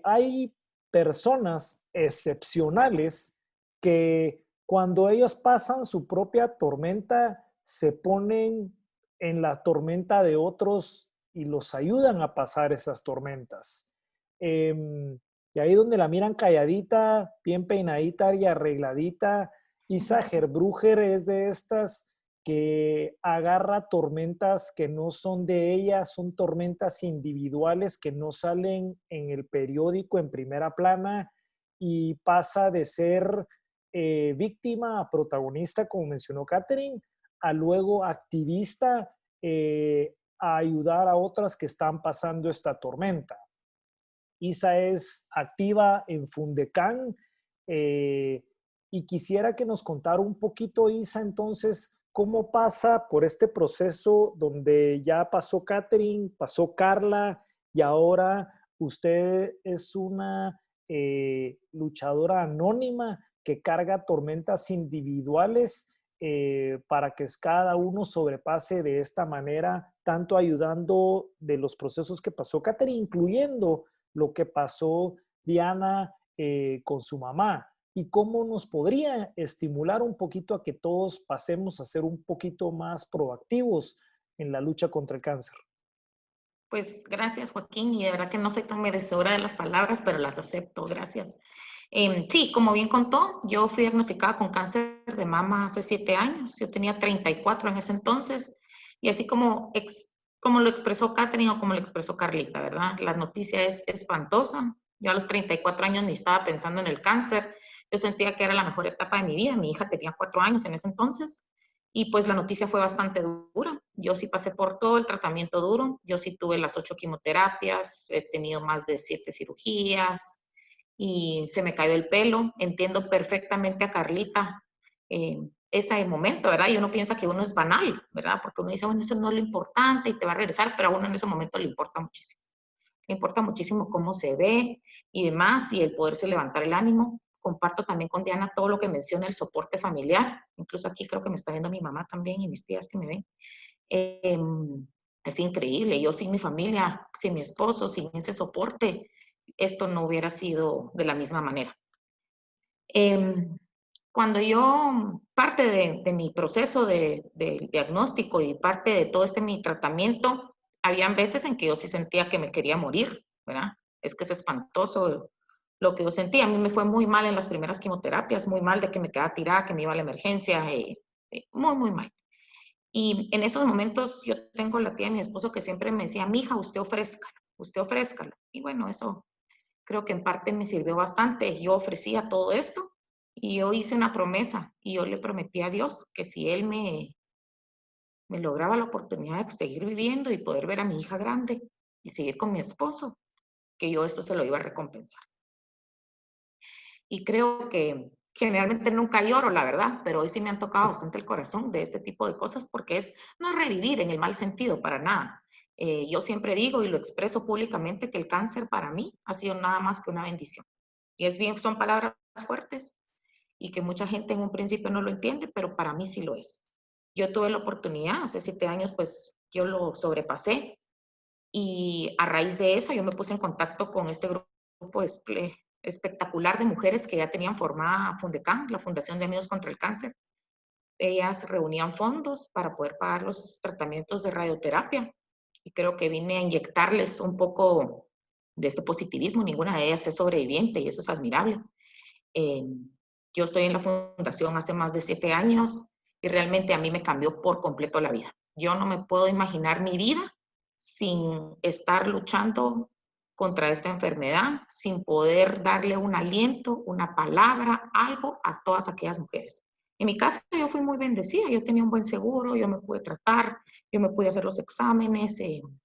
hay personas excepcionales que cuando ellos pasan su propia tormenta se ponen en la tormenta de otros y los ayudan a pasar esas tormentas. Y ahí donde la miran calladita, bien peinadita y arregladita, Isa Herbruger es de estas que agarra tormentas que no son de ella, son tormentas individuales que no salen en el periódico en primera plana y pasa de ser víctima a protagonista, como mencionó Catherine, a luego activista a ayudar a otras que están pasando esta tormenta. Isa es activa en Fundecán y quisiera que nos contara un poquito, Isa, entonces, cómo pasa por este proceso donde ya pasó Catherine, pasó Carla y ahora usted es una luchadora anónima que carga tormentas individuales para que cada uno sobrepase de esta manera, tanto ayudando de los procesos que pasó Catherine, incluyendo lo que pasó Diana con su mamá, y cómo nos podría estimular un poquito a que todos pasemos a ser un poquito más proactivos en la lucha contra el cáncer. Pues gracias, Joaquín, y de verdad que no soy tan merecedora de las palabras, pero las acepto, gracias. Sí, como bien contó, yo fui diagnosticada con cáncer de mama hace 7 años, yo tenía 34 en ese entonces, y así como lo expresó Catherine o como lo expresó Carlita, ¿verdad? La noticia es espantosa. Yo a los 34 años ni estaba pensando en el cáncer, yo sentía que era la mejor etapa de mi vida. Mi hija tenía 4 años en ese entonces y pues la noticia fue bastante dura. Yo sí pasé por todo el tratamiento duro, yo sí tuve las 8 quimioterapias, he tenido más de 7 cirugías y se me cayó el pelo. Entiendo perfectamente a Carlita ese momento, ¿verdad? Y uno piensa que uno es banal, ¿verdad? Porque uno dice, bueno, eso no es lo importante y te va a regresar, pero a uno en ese momento le importa muchísimo. Le importa muchísimo cómo se ve y demás, y el poderse levantar el ánimo. Comparto también con Diana todo lo que menciona el soporte familiar. Incluso aquí creo que me está viendo mi mamá también y mis tías que me ven. Es increíble. Yo sin mi familia, sin mi esposo, sin ese soporte, esto no hubiera sido de la misma manera. Cuando yo, parte de mi proceso de diagnóstico y parte de todo mi tratamiento, habían veces en que yo sí sentía que me quería morir, ¿verdad? Es que es espantoso lo que yo sentía. A mí me fue muy mal en las primeras quimioterapias, muy mal de que me quedaba tirada, que me iba a la emergencia, muy, muy mal. Y en esos momentos yo tengo la tía de mi esposo que siempre me decía, mija, usted ofrézcalo. Y bueno, eso creo que en parte me sirvió bastante. Yo ofrecía todo esto y yo hice una promesa y yo le prometí a Dios que si Él me lograba la oportunidad de seguir viviendo y poder ver a mi hija grande y seguir con mi esposo, que yo esto se lo iba a recompensar. Y creo que generalmente nunca lloro, la verdad, pero hoy sí me han tocado bastante el corazón de este tipo de cosas porque no es revivir en el mal sentido, para nada. Yo siempre digo y lo expreso públicamente que el cáncer para mí ha sido nada más que una bendición. Y son palabras fuertes y que mucha gente en un principio no lo entiende, pero para mí sí lo es. Yo tuve la oportunidad, hace 7 años, pues yo lo sobrepasé y a raíz de eso yo me puse en contacto con este grupo espectacular de mujeres que ya tenían formada Fundecán, la Fundación de Amigos contra el Cáncer. Ellas reunían fondos para poder pagar los tratamientos de radioterapia y creo que vine a inyectarles un poco de este positivismo. Ninguna de ellas es sobreviviente y eso es admirable. Yo estoy en la fundación hace más de 7 años y realmente a mí me cambió por completo la vida. Yo no me puedo imaginar mi vida sin estar luchando contra esta enfermedad, sin poder darle un aliento, una palabra, algo a todas aquellas mujeres. En mi caso, yo fui muy bendecida, yo tenía un buen seguro, yo me pude tratar, yo me pude hacer los exámenes,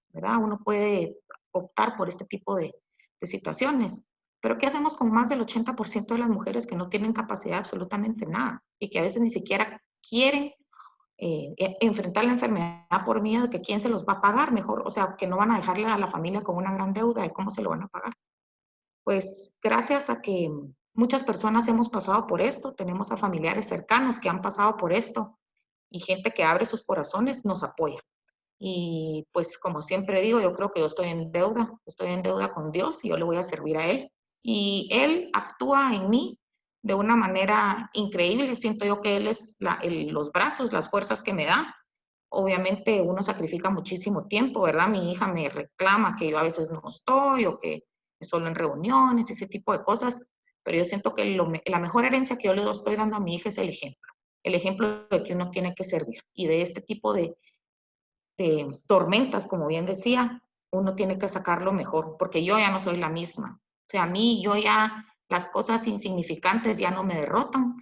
¿verdad? Uno puede optar por este tipo de situaciones. Pero ¿qué hacemos con más del 80% de las mujeres que no tienen capacidad de absolutamente nada y que a veces ni siquiera quieren enfrentar la enfermedad por miedo de que quién se los va a pagar mejor, o sea, que no van a dejarle a la familia con una gran deuda de cómo se lo van a pagar. Pues gracias a que muchas personas hemos pasado por esto, tenemos a familiares cercanos que han pasado por esto y gente que abre sus corazones nos apoya. Y pues como siempre digo, yo creo que yo estoy en deuda con Dios y yo le voy a servir a Él. Y Él actúa en mí de una manera increíble. Siento yo que Él es los brazos, las fuerzas que me da. Obviamente uno sacrifica muchísimo tiempo, ¿verdad? Mi hija me reclama que yo a veces no estoy o que solo en reuniones, ese tipo de cosas. Pero yo siento que la mejor herencia que yo le estoy dando a mi hija es el ejemplo de que uno tiene que servir y de este tipo de tormentas, como bien decía, uno tiene que sacarlo mejor, porque yo ya no soy la misma. O sea, a mí, yo ya, las cosas insignificantes ya no me derrotan.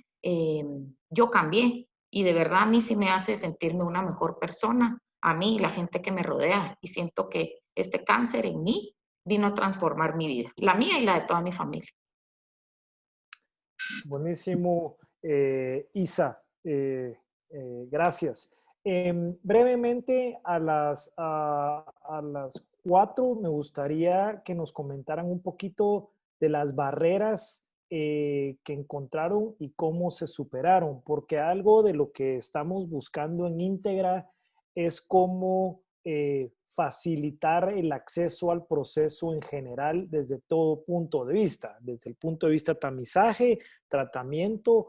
Yo cambié y de verdad a mí sí me hace sentirme una mejor persona, a mí y la gente que me rodea. Y siento que este cáncer en mí vino a transformar mi vida, la mía y la de toda mi familia. Buenísimo, Isa. Gracias. Brevemente, a las 4 me gustaría que nos comentaran un poquito de las barreras que encontraron y cómo se superaron, porque algo de lo que estamos buscando en Íntegra es cómo facilitar el acceso al proceso en general desde todo punto de vista, desde el punto de vista tamizaje, tratamiento,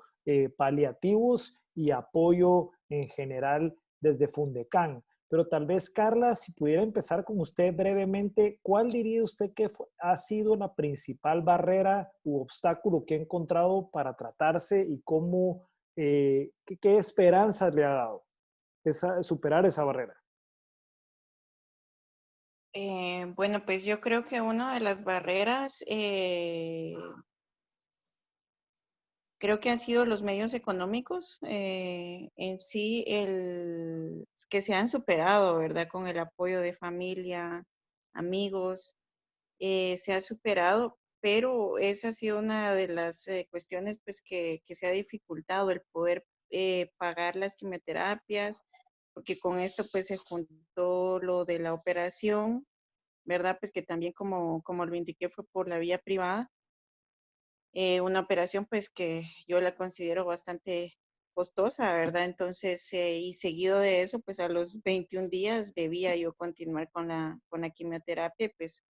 paliativos y apoyo en general desde Fundecan. Pero tal vez, Carla, si pudiera empezar con usted brevemente, ¿cuál diría usted que ha sido la principal barrera u obstáculo que ha encontrado para tratarse y cómo, qué esperanzas le ha dado superar esa barrera? Bueno, pues yo creo que una de las barreras creo que han sido los medios económicos en sí, que se han superado, ¿verdad? Con el apoyo de familia, amigos, se ha superado, pero esa ha sido una de las cuestiones pues que se ha dificultado el poder pagar las quimioterapias, porque con esto pues se juntó lo de la operación, ¿verdad? Pues que también como lo indiqué fue por la vía privada. Una operación pues que yo la considero bastante costosa, ¿verdad? Entonces, y seguido de eso, pues a los 21 días debía yo continuar con la quimioterapia, pues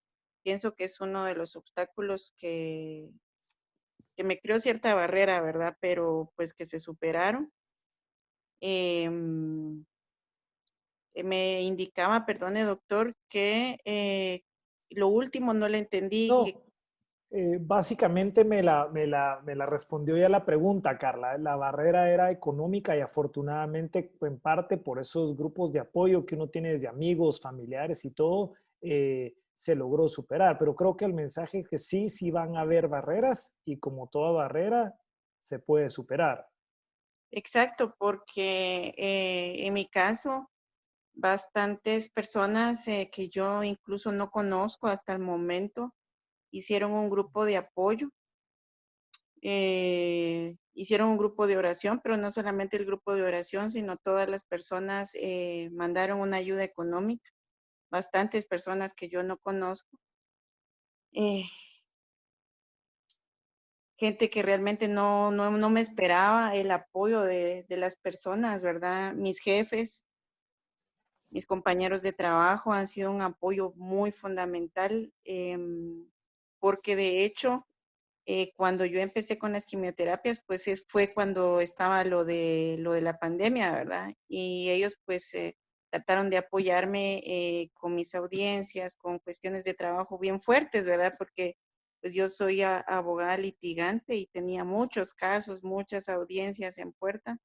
pienso que es uno de los obstáculos que me creó cierta barrera, ¿verdad? Pero pues que se superaron. Me indicaba, perdone doctor, que lo último no le entendí. No, básicamente me la respondió ya la pregunta, Carla. La barrera era económica y afortunadamente en parte por esos grupos de apoyo que uno tiene desde amigos, familiares y todo, se logró superar. Pero creo que el mensaje es que sí van a haber barreras y como toda barrera se puede superar. Exacto, porque en mi caso, bastantes personas que yo incluso no conozco hasta el momento hicieron un grupo de apoyo, hicieron un grupo de oración, pero no solamente el grupo de oración, sino todas las personas mandaron una ayuda económica, bastantes personas que yo no conozco. Gente que realmente no me esperaba el apoyo de las personas, ¿verdad? Mis jefes, mis compañeros de trabajo han sido un apoyo muy fundamental, porque de hecho, cuando yo empecé con las quimioterapias, pues fue cuando estaba lo de la pandemia, ¿verdad? Y ellos pues trataron de apoyarme con mis audiencias, con cuestiones de trabajo bien fuertes, ¿verdad? Porque pues yo soy abogada litigante y tenía muchos casos, muchas audiencias en puerta.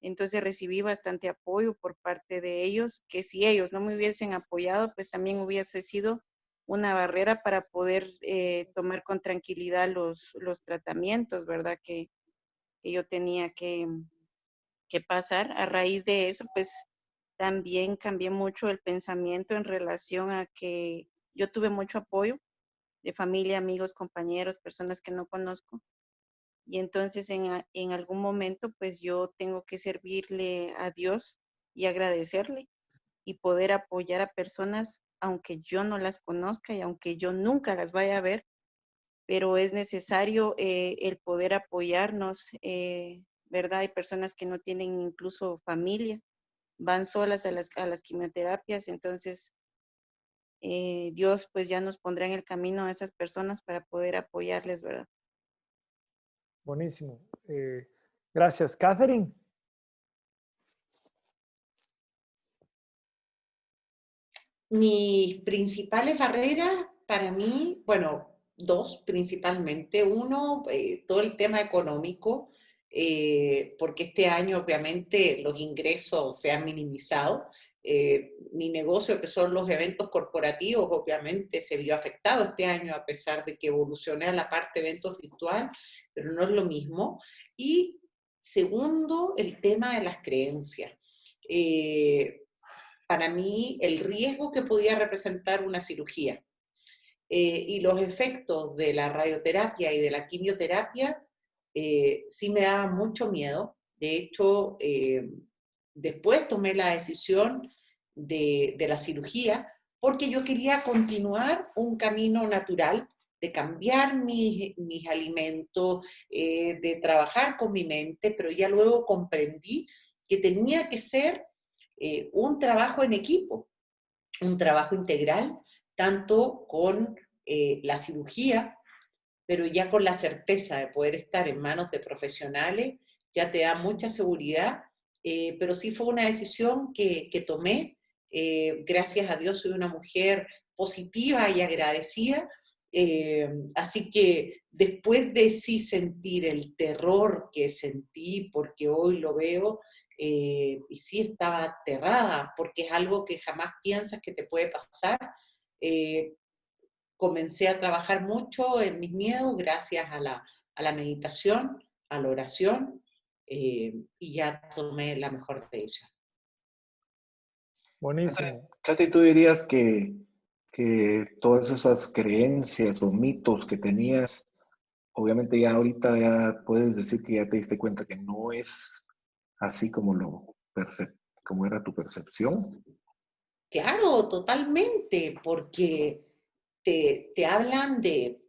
Entonces recibí bastante apoyo por parte de ellos, que si ellos no me hubiesen apoyado, pues también hubiese sido una barrera para poder tomar con tranquilidad los tratamientos, ¿verdad? Que yo tenía que pasar. A raíz de eso, pues también cambié mucho el pensamiento en relación a que yo tuve mucho apoyo de familia, amigos, compañeros, personas que no conozco. Y entonces en algún momento, pues yo tengo que servirle a Dios y agradecerle y poder apoyar a personas aunque yo no las conozca y aunque yo nunca las vaya a ver, pero es necesario el poder apoyarnos, ¿verdad? Hay personas que no tienen incluso familia, van solas a las quimioterapias, entonces Dios pues ya nos pondrá en el camino a esas personas para poder apoyarles, ¿verdad? Buenísimo. Gracias. Catherine. Mis principales barreras para mí, bueno, dos principalmente. Uno, todo el tema económico, porque este año obviamente los ingresos se han minimizado. Mi negocio, que son los eventos corporativos, obviamente se vio afectado este año a pesar de que evolucioné a la parte de eventos virtual, pero no es lo mismo. Y segundo, el tema de las creencias. Para mí el riesgo que podía representar una cirugía y los efectos de la radioterapia y de la quimioterapia sí me daban mucho miedo. De hecho, después tomé la decisión de la cirugía porque yo quería continuar un camino natural de cambiar mis alimentos, de trabajar con mi mente, pero ya luego comprendí que tenía que ser un trabajo en equipo, un trabajo integral, tanto con la cirugía, pero ya con la certeza de poder estar en manos de profesionales, ya te da mucha seguridad, pero sí fue una decisión que tomé. Gracias a Dios soy una mujer positiva y agradecida, así que después de sí sentir el terror que sentí, porque hoy lo veo, y sí estaba aterrada, porque es algo que jamás piensas que te puede pasar. Comencé a trabajar mucho en mis miedos gracias a la meditación, a la oración, y ya tomé la mejor decisión. Buenísimo. Katy, ¿tú dirías que todas esas creencias o mitos que tenías, obviamente ya ahorita ya puedes decir que ya te diste cuenta que no es así como era tu percepción? Claro, totalmente, porque te hablan de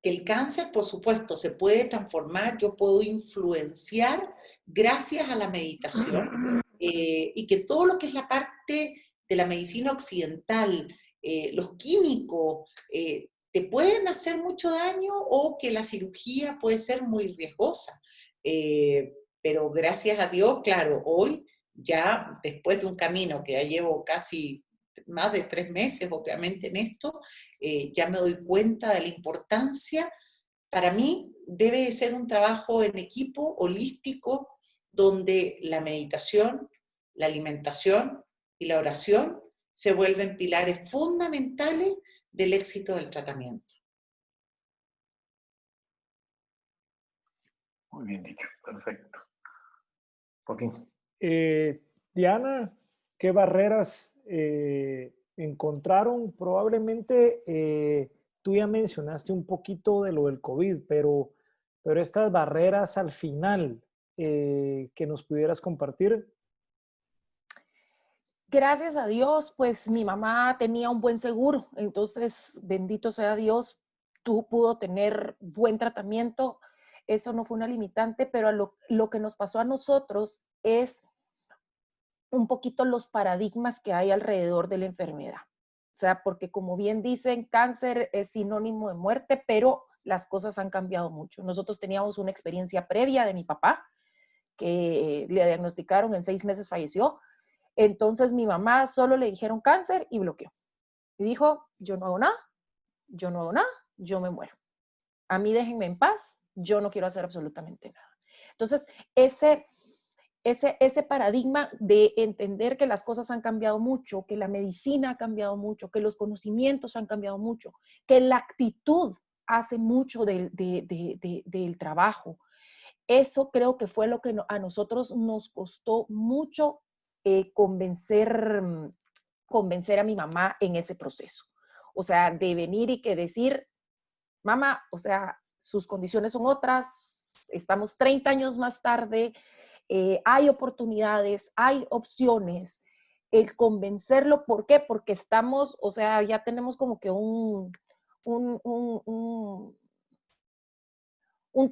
que el cáncer, por supuesto, se puede transformar, yo puedo influenciar gracias a la meditación, y que todo lo que es la parte de la medicina occidental, los químicos, te pueden hacer mucho daño o que la cirugía puede ser muy riesgosa. Pero gracias a Dios, claro, hoy ya después de un camino que ya llevo casi más de 3 meses, obviamente, en esto, ya me doy cuenta de la importancia. Para mí debe ser un trabajo en equipo, holístico, donde la meditación, la alimentación y la oración se vuelven pilares fundamentales del éxito del tratamiento. Muy bien dicho, perfecto. Joaquín. Diana, ¿qué barreras encontraron? Probablemente tú ya mencionaste un poquito de lo del COVID, pero estas barreras al final que nos pudieras compartir. Gracias a Dios, pues mi mamá tenía un buen seguro, entonces bendito sea Dios, pudo tener buen tratamiento, eso no fue una limitante, pero lo que nos pasó a nosotros es un poquito los paradigmas que hay alrededor de la enfermedad. O sea, porque como bien dicen, cáncer es sinónimo de muerte, pero las cosas han cambiado mucho. Nosotros teníamos una experiencia previa de mi papá, que le diagnosticaron, en 6 meses falleció. Entonces mi mamá solo le dijeron cáncer y bloqueó. Y dijo, yo no hago nada, yo no hago nada, yo me muero. A mí déjenme en paz, yo no quiero hacer absolutamente nada. Entonces, ese paradigma de entender que las cosas han cambiado mucho, que la medicina ha cambiado mucho, que los conocimientos han cambiado mucho, que la actitud hace mucho del trabajo. Eso creo que fue lo que a nosotros nos costó mucho convencer a mi mamá en ese proceso. O sea, de venir y que decir, mamá, o sea, sus condiciones son otras, estamos 30 años más tarde, hay oportunidades, hay opciones, el convencerlo, ¿por qué? Porque estamos, o sea, ya tenemos como que un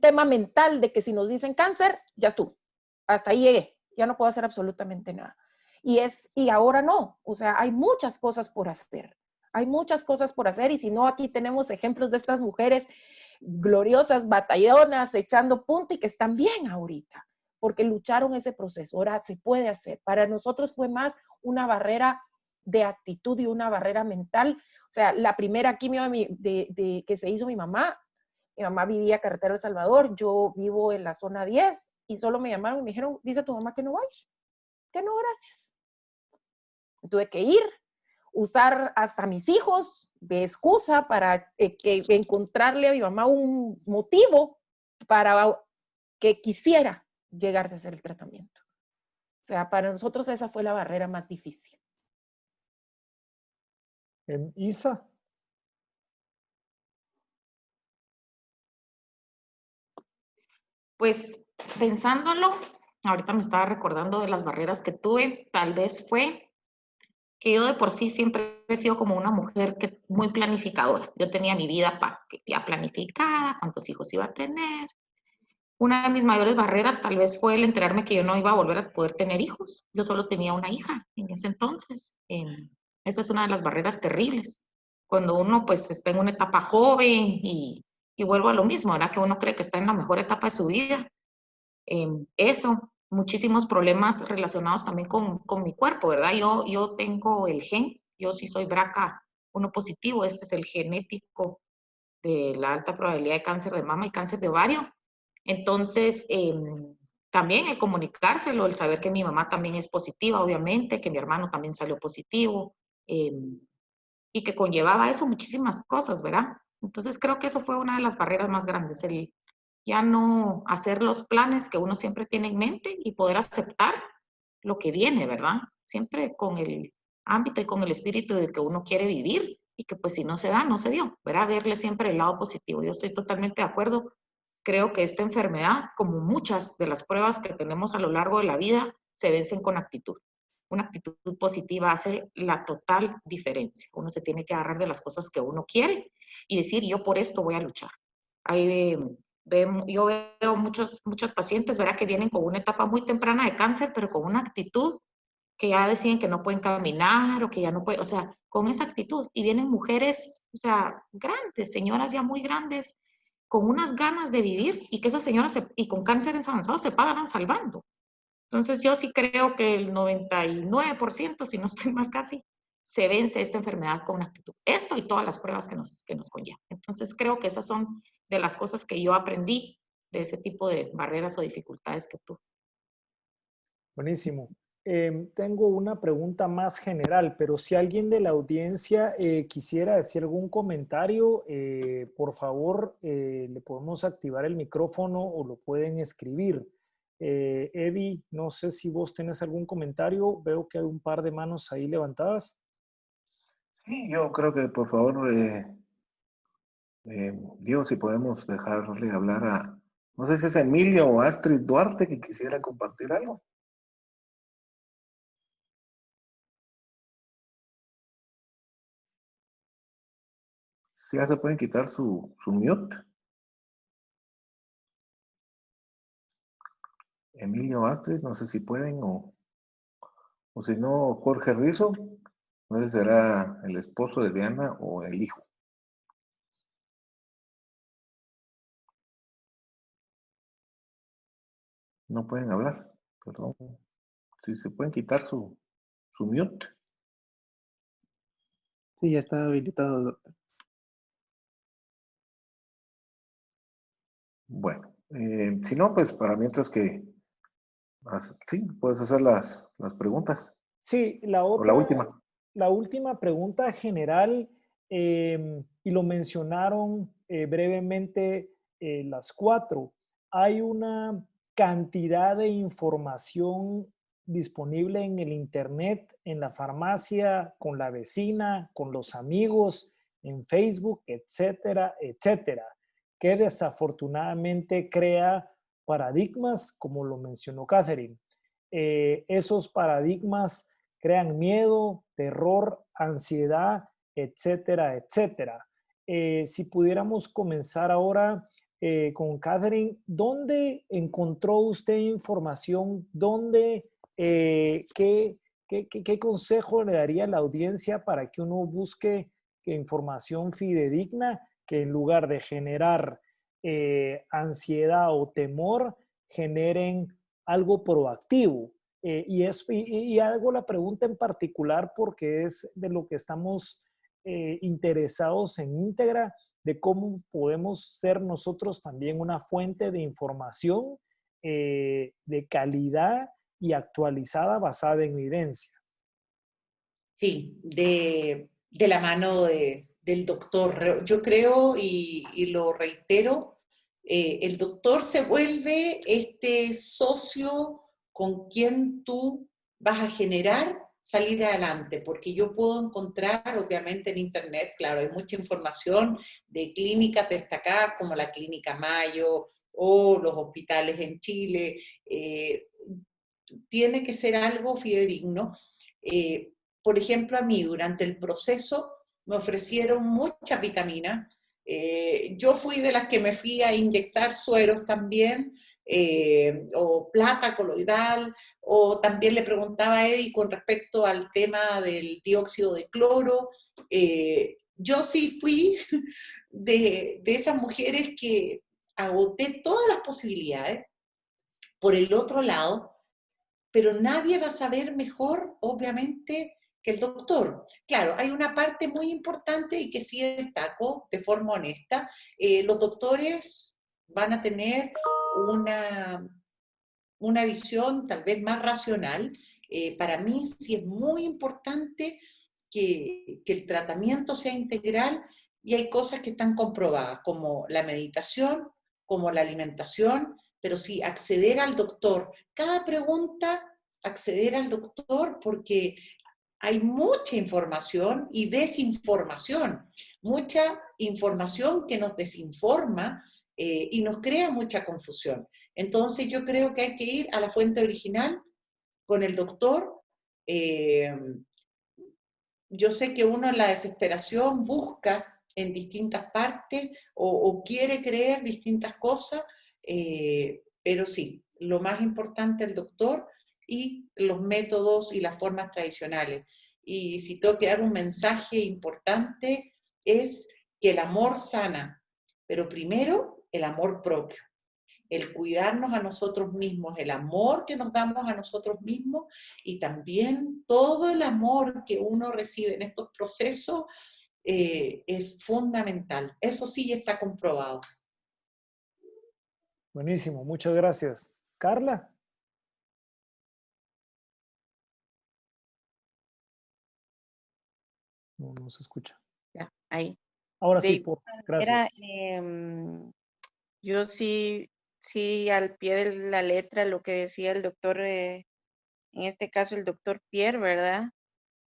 tema mental de que si nos dicen cáncer, ya estuvo, hasta ahí llegué, ya no puedo hacer absolutamente nada. Y ahora no, o sea, hay muchas cosas por hacer, hay muchas cosas por hacer, y si no, aquí tenemos ejemplos de estas mujeres gloriosas, batallonas, echando punta y que están bien ahorita, porque lucharon ese proceso. Ahora se puede hacer. Para nosotros fue más una barrera de actitud y una barrera mental. O sea, la primera quimio que se hizo mi mamá vivía carretera El Salvador, yo vivo en la zona 10 y solo me llamaron y me dijeron, dice tu mamá que no vaya, que no, gracias. Tuve que ir, usar hasta mis hijos de excusa para encontrarle a mi mamá un motivo para que quisiera llegarse a hacer el tratamiento. O sea, para nosotros esa fue la barrera más difícil. Isa. Pues pensándolo, ahorita me estaba recordando de las barreras que tuve, tal vez fue que yo de por sí siempre he sido como una mujer muy planificadora. Yo tenía mi vida ya planificada, cuántos hijos iba a tener. Una de mis mayores barreras tal vez fue el enterarme que yo no iba a volver a poder tener hijos. Yo solo tenía una hija en ese entonces. Esa es una de las barreras terribles. Cuando uno pues está en una etapa joven y vuelvo a lo mismo, ¿verdad? Que uno cree que está en la mejor etapa de su vida. Muchísimos problemas relacionados también con mi cuerpo, ¿verdad? Yo tengo el gen, yo sí soy BRCA1 positivo, este es el genético de la alta probabilidad de cáncer de mama y cáncer de ovario. Entonces, también el comunicárselo, el saber que mi mamá también es positiva, obviamente, que mi hermano también salió positivo, y que conllevaba eso muchísimas cosas, ¿verdad? Entonces, creo que eso fue una de las barreras más grandes, el ya no hacer los planes que uno siempre tiene en mente y poder aceptar lo que viene, ¿verdad? Siempre con el ámbito y con el espíritu de que uno quiere vivir y que pues si no se da, no se dio, ¿verdad? Verle siempre el lado positivo. Yo estoy totalmente de acuerdo. Creo que esta enfermedad, como muchas de las pruebas que tenemos a lo largo de la vida, se vencen con actitud. Una actitud positiva hace la total diferencia. Uno se tiene que agarrar de las cosas que uno quiere y decir, yo por esto voy a luchar. Yo veo muchos pacientes, ¿verdad? Que vienen con una etapa muy temprana de cáncer, pero con una actitud que ya deciden que no pueden caminar o que ya no pueden, o sea, con esa actitud. Y vienen mujeres, o sea, grandes, señoras ya muy grandes, con unas ganas de vivir y que esas señoras, y con cánceres avanzados, se pagan salvando. Entonces yo sí creo que el 99%, si no estoy mal casi, se vence esta enfermedad con actitud. Esto y todas las pruebas que nos conllevan. Entonces creo que esas son de las cosas que yo aprendí de ese tipo de barreras o dificultades que tuve. Buenísimo. Tengo una pregunta más general, pero si alguien de la audiencia quisiera decir algún comentario, por favor, le podemos activar el micrófono o lo pueden escribir. Eddie, no sé si vos tenés algún comentario. Veo que hay un par de manos ahí levantadas. Sí, yo creo que por favor, Diego, si podemos dejarle hablar a, no sé si es Emilio o Astrid Duarte que quisiera compartir algo. Si ya se pueden quitar su mute. Emilio Astrid, no sé si pueden o si no, Jorge Rizzo, no sé si será el esposo de Diana o el hijo. No pueden hablar, perdón. Si se pueden quitar su mute. Sí, ya está habilitado, doctor. Bueno, si no, pues para mientras que sí, puedes hacer las preguntas. Sí, O la última. La última pregunta general, y lo mencionaron brevemente las cuatro. Hay una cantidad de información disponible en el internet, en la farmacia, con la vecina, con los amigos, en Facebook, etcétera, etcétera, que desafortunadamente crea paradigmas, como lo mencionó Catherine. Esos paradigmas crean miedo, terror, ansiedad, etcétera, etcétera. Si pudiéramos comenzar ahora con Catherine, ¿dónde encontró usted información? ¿Dónde, qué consejo le daría a la audiencia para que uno busque información fidedigna, que en lugar de generar ansiedad o temor, generen algo proactivo? Y hago la pregunta en particular porque es de lo que estamos interesados en Íntegra, de cómo podemos ser nosotros también una fuente de información de calidad y actualizada basada en evidencia. Sí, de la mano del doctor. Yo creo, y lo reitero, el doctor se vuelve este socio con quien tú vas a generar salir adelante, porque yo puedo encontrar, obviamente en internet, claro, hay mucha información de clínicas destacadas como la Clínica Mayo o los hospitales en Chile. Tiene que ser algo fidedigno. Por ejemplo, a mí durante el proceso me ofrecieron muchas vitaminas. Yo fui de las que me fui a inyectar sueros también, o plata coloidal, o también le preguntaba a Eddie con respecto al tema del dióxido de cloro. Yo sí fui de esas mujeres que agoté todas las posibilidades. Por el otro lado, pero nadie va a saber mejor, obviamente, que el doctor. Claro, hay una parte muy importante y que sí destaco de forma honesta. Los doctores van a tener una visión tal vez más racional. Para mí sí es muy importante que el tratamiento sea integral y hay cosas que están comprobadas, como la meditación, como la alimentación, pero sí acceder al doctor. Cada pregunta, acceder al doctor, porque hay mucha información y desinformación, mucha información que nos desinforma y nos crea mucha confusión. Entonces yo creo que hay que ir a la fuente original con el doctor. Yo sé que uno en la desesperación busca en distintas partes o quiere creer distintas cosas, pero sí, lo más importante es el doctor y los métodos y las formas tradicionales. Y si tengo que dar un mensaje importante es que el amor sana, pero primero el amor propio, el cuidarnos a nosotros mismos, el amor que nos damos a nosotros mismos y también todo el amor que uno recibe en estos procesos es fundamental. Eso sí está comprobado. Buenísimo, muchas gracias. Carla. No se escucha. Ya, ahí. Ahora De sí, igual gracias. manera, yo sí al pie de la letra lo que decía el doctor, en este caso el doctor Pierre, ¿verdad?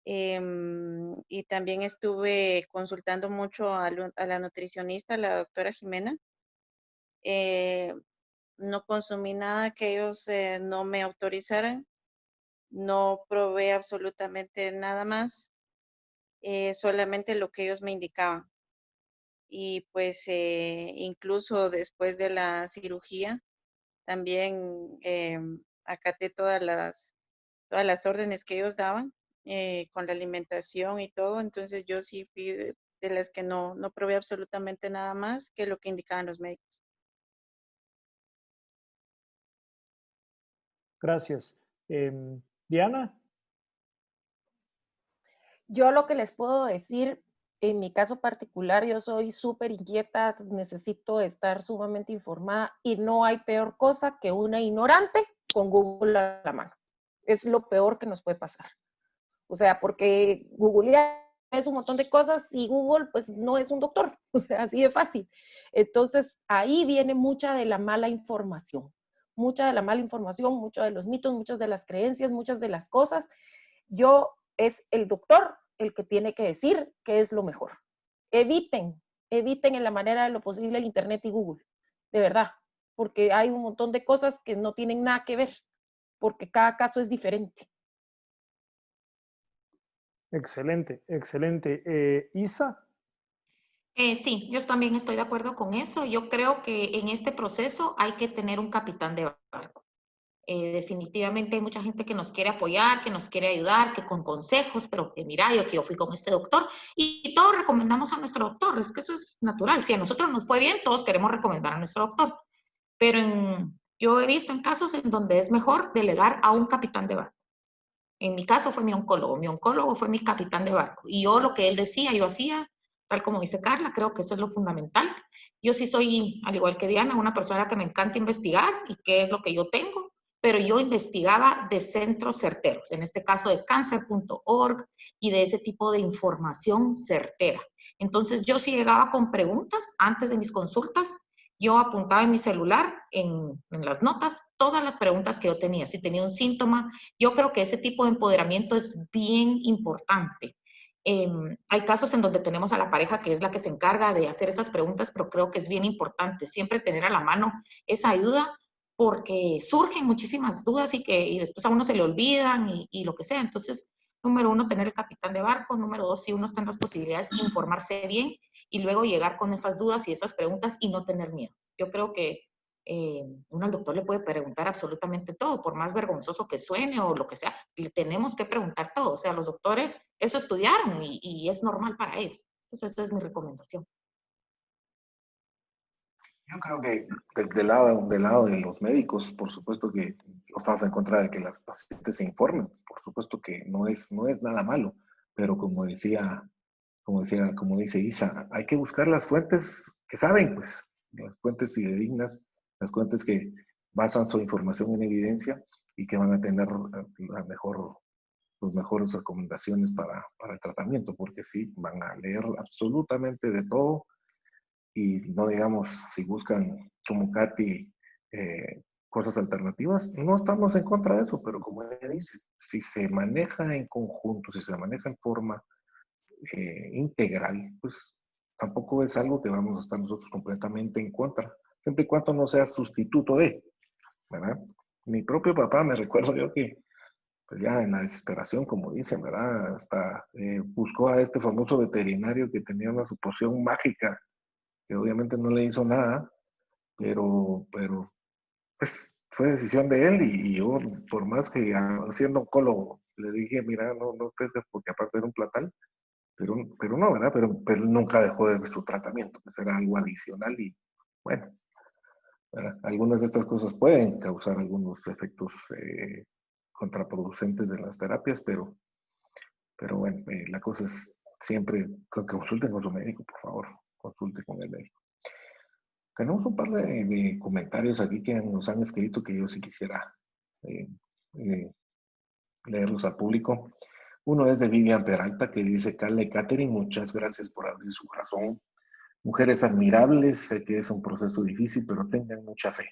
Y también estuve consultando mucho a la nutricionista, la doctora Jimena. No consumí nada que ellos no me autorizaran, no probé absolutamente nada más, solamente lo que ellos me indicaban. Y pues incluso después de la cirugía, también acaté todas las órdenes que ellos daban con la alimentación y todo. Entonces yo sí fui de las que no probé absolutamente nada más que lo que indicaban los médicos. Gracias. Diana. Yo lo que les puedo decir, en mi caso particular, yo soy súper inquieta, necesito estar sumamente informada y no hay peor cosa que una ignorante con Google a la mano. Es lo peor que nos puede pasar. O sea, porque Google es un montón de cosas y Google pues no es un doctor, o sea, así de fácil. Entonces, ahí viene mucha de la mala información, mucha de la mala información, muchos de los mitos, muchas de las creencias, muchas de las cosas. Es el doctor el que tiene que decir qué es lo mejor. Eviten en la manera de lo posible el internet y Google, de verdad. porque hay un montón de cosas que no tienen nada que ver, porque cada caso es diferente. Excelente, excelente. Isa. Sí, yo también estoy de acuerdo con eso. Yo creo que en este proceso hay que tener un capitán de barco. Definitivamente hay mucha gente que nos quiere apoyar, que nos quiere ayudar, que con consejos, pero que mira, yo fui con este doctor y todos recomendamos a nuestro doctor, es que eso es natural. Si a nosotros nos fue bien, todos queremos recomendar a nuestro doctor. Pero yo he visto en casos en donde es mejor delegar a un capitán de barco. En mi caso fue mi oncólogo fue mi capitán de barco. Y yo lo que él decía, yo hacía, tal como dice Carla, creo que eso es lo fundamental. Yo sí soy, al igual que Diana, una persona que me encanta investigar y qué es lo que yo tengo, pero yo investigaba de centros certeros, en este caso de cancer.org y de ese tipo de información certera. Entonces yo sí llegaba con preguntas antes de mis consultas. Yo apuntaba en mi celular, en las notas, todas las preguntas que yo tenía. Si tenía un síntoma, yo creo que ese tipo de empoderamiento es bien importante. Hay casos en donde tenemos a la pareja que es la que se encarga de hacer esas preguntas, pero creo que es bien importante siempre tener a la mano esa ayuda, porque surgen muchísimas dudas y después a uno se le olvidan y lo que sea. Entonces, número uno, tener el capitán de barco. Número dos, si uno está en las posibilidades, informarse bien y luego llegar con esas dudas y esas preguntas y no tener miedo. Yo creo que uno al doctor le puede preguntar absolutamente todo, por más vergonzoso que suene o lo que sea, le tenemos que preguntar todo. O sea, los doctores eso estudiaron y es normal para ellos. Entonces, esa es mi recomendación. Yo creo que del lado de los médicos, por supuesto que no estamos en contra de que las pacientes se informen, por supuesto que no es nada malo, pero como dice Isa, hay que buscar las fuentes que saben, pues, las fuentes fidedignas, las fuentes que basan su información en evidencia y que van a tener las mejores recomendaciones para el tratamiento, porque sí, van a leer absolutamente de todo. Y no digamos, si buscan como Katy cosas alternativas, no estamos en contra de eso, pero como ella dice, si se maneja en conjunto, si se maneja en forma integral, pues tampoco es algo que vamos a estar nosotros completamente en contra, siempre y cuando no sea sustituto de, ¿verdad? Mi propio papá, me recuerdo yo que pues ya en la desesperación, como dicen, ¿verdad? Hasta buscó a este famoso veterinario que tenía una suposición mágica que obviamente no le hizo nada, pero pues fue decisión de él y yo, por más que siendo oncólogo, le dije, mira, no pesques porque aparte era un platal, pero no, ¿verdad? Pero nunca dejó de su tratamiento, pues era algo adicional y bueno, ¿verdad? Algunas de estas cosas pueden causar algunos efectos contraproducentes de las terapias, pero bueno, la cosa es siempre que consulten con su médico, por favor, consulte con el médico. Tenemos un par de comentarios aquí que nos han escrito que yo sí quisiera leerlos al público. Uno es de Vivian Peralta que dice, Carla y Catherine, muchas gracias por abrir su corazón. Mujeres admirables, sé que es un proceso difícil, pero tengan mucha fe.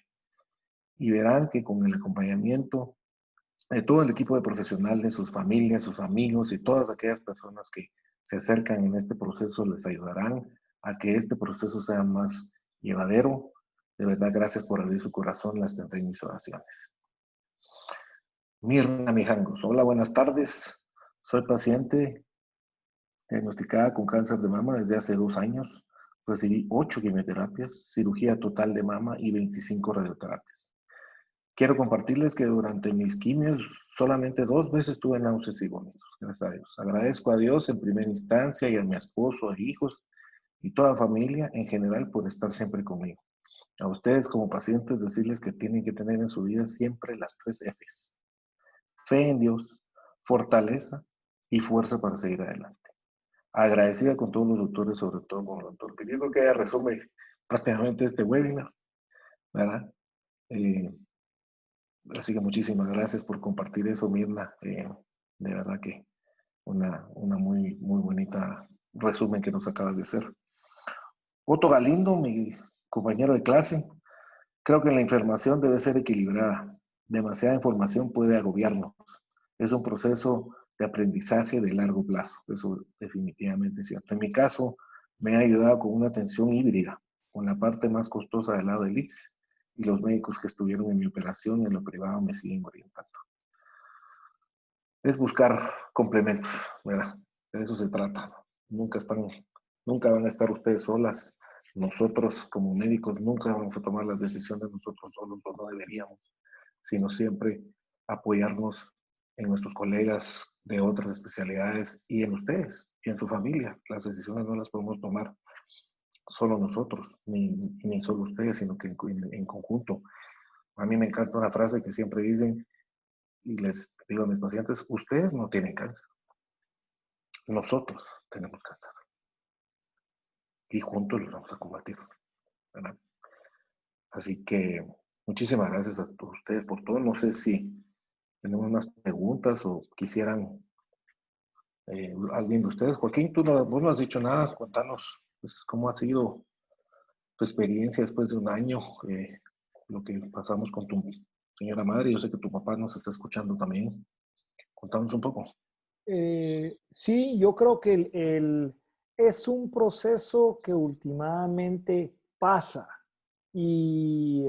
Y verán que con el acompañamiento de todo el equipo de profesionales, sus familias, sus amigos y todas aquellas personas que se acercan en este proceso les ayudarán a que este proceso sea más llevadero. De verdad, gracias por abrir su corazón, las tendré en mis oraciones. Mirna Mijangos, hola, buenas tardes. Soy paciente diagnosticada con cáncer de mama desde hace 2 años. Recibí 8 quimioterapias, cirugía total de mama y 25 radioterapias. Quiero compartirles que durante mis quimios solamente 2 veces tuve náuseas y vómitos, gracias a Dios. Agradezco a Dios en primera instancia y a mi esposo, a hijos y toda familia en general por estar siempre conmigo. A ustedes como pacientes decirles que tienen que tener en su vida siempre las 3 Fs. Fe en Dios, fortaleza y fuerza para seguir adelante. Agradecida con todos los doctores, sobre todo con el doctor, que yo creo que ya resume prácticamente este webinar, ¿verdad? Así que muchísimas gracias por compartir eso, Mirna. De verdad que una muy, muy bonita resumen que nos acabas de hacer. Otto Galindo, mi compañero de clase, creo que la información debe ser equilibrada. Demasiada información puede agobiarnos. Es un proceso de aprendizaje de largo plazo. Eso definitivamente es cierto. En mi caso, me ha ayudado con una atención híbrida, con la parte más costosa del lado del ICS y los médicos que estuvieron en mi operación en lo privado me siguen orientando. Es buscar complementos, ¿verdad? De eso se trata. Nunca van a estar ustedes solas. Nosotros como médicos nunca vamos a tomar las decisiones nosotros solos, o no deberíamos, sino siempre apoyarnos en nuestros colegas de otras especialidades y en ustedes y en su familia. Las decisiones no las podemos tomar solo nosotros, ni solo ustedes, sino que en conjunto. A mí me encanta una frase que siempre dicen, y les digo a mis pacientes, ustedes no tienen cáncer, nosotros tenemos cáncer. Y juntos los vamos a combatir, ¿verdad? Así que muchísimas gracias a todos ustedes por todo. No sé si tenemos más preguntas o quisieran alguien de ustedes. Joaquín, vos no has dicho nada. Cuéntanos pues, cómo ha sido tu experiencia después de un año, lo que pasamos con tu señora madre. Yo sé que tu papá nos está escuchando también. Contanos un poco. Sí, yo creo que es un proceso que últimamente pasa y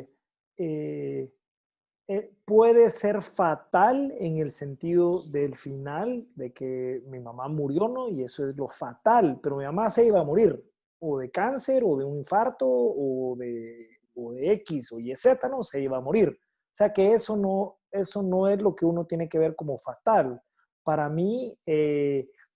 puede ser fatal en el sentido del final, de que mi mamá murió, ¿no? Y eso es lo fatal, pero mi mamá se iba a morir, o de cáncer, o de un infarto, o de X o Y, Z, ¿no? Se iba a morir. O sea que eso no es lo que uno tiene que ver como fatal. Para mí,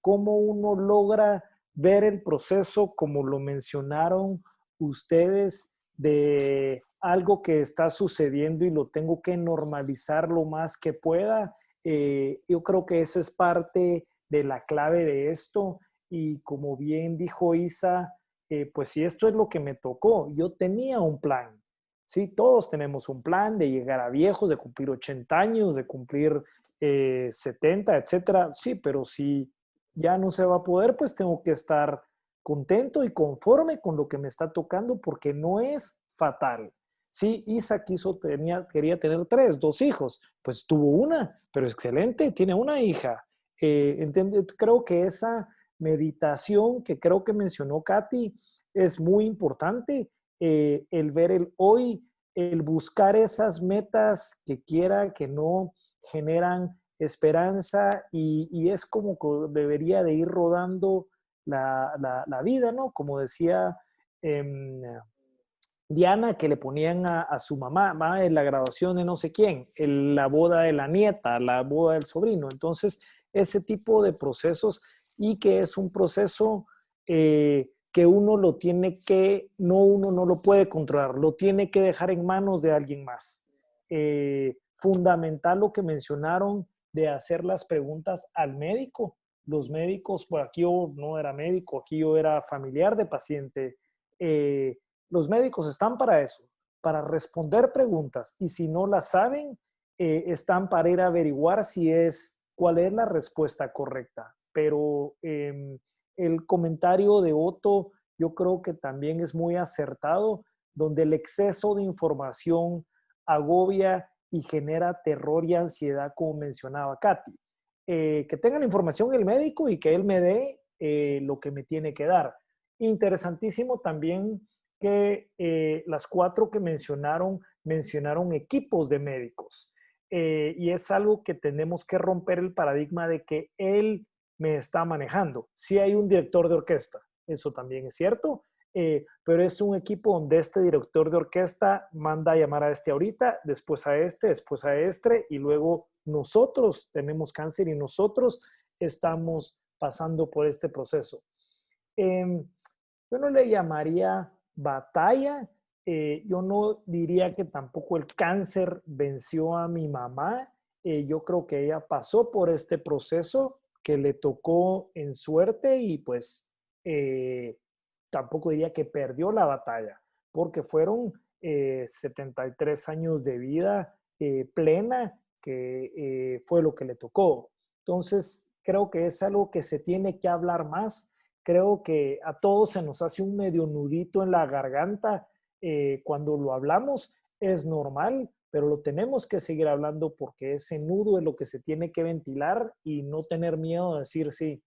cómo uno logra ver el proceso, como lo mencionaron ustedes, de algo que está sucediendo y lo tengo que normalizar lo más que pueda. Yo creo que eso es parte de la clave de esto. Y como bien dijo Isa, pues si esto es lo que me tocó, yo tenía un plan. Sí, todos tenemos un plan de llegar a viejos, de cumplir 80 años, de cumplir 70, etcétera. Sí, pero si ya no se va a poder, pues tengo que estar contento y conforme con lo que me está tocando porque no es fatal. Sí, Isa quería tener 2 hijos, pues tuvo una, pero excelente, tiene una hija. Creo que esa meditación que creo que mencionó Katy es muy importante, el ver el hoy, el buscar esas metas que quiera, que no generan esperanza y es como que debería de ir rodando la vida, ¿no? Como decía Diana, que le ponían a su mamá, va en la graduación de no sé quién, la boda de la nieta, la boda del sobrino. Entonces, ese tipo de procesos y que es un proceso que uno lo tiene que, uno no lo puede controlar, lo tiene que dejar en manos de alguien más. Fundamental lo que mencionaron de hacer las preguntas al médico. Los médicos, pues aquí yo no era médico, aquí yo era familiar de paciente. Los médicos están para eso, para responder preguntas y si no las saben, están para ir a averiguar cuál es la respuesta correcta. Pero el comentario de Otto yo creo que también es muy acertado, donde el exceso de información agobia y genera terror y ansiedad, como mencionaba Katy. Que tenga la información el médico y que él me dé lo que me tiene que dar. Interesantísimo también que las 4 que mencionaron equipos de médicos. Y es algo que tenemos que romper el paradigma de que él me está manejando. Sí hay un director de orquesta, eso también es cierto, pero es un equipo donde este director de orquesta manda a llamar a este ahorita, después a este, y luego nosotros tenemos cáncer y nosotros estamos pasando por este proceso. Yo no le llamaría batalla, yo no diría que tampoco el cáncer venció a mi mamá, yo creo que ella pasó por este proceso que le tocó en suerte y pues tampoco diría que perdió la batalla, porque fueron 73 años de vida plena que fue lo que le tocó. Entonces, creo que es algo que se tiene que hablar más. Creo que a todos se nos hace un medio nudito en la garganta cuando lo hablamos. Es normal, pero lo tenemos que seguir hablando porque ese nudo es lo que se tiene que ventilar y no tener miedo de decir sí,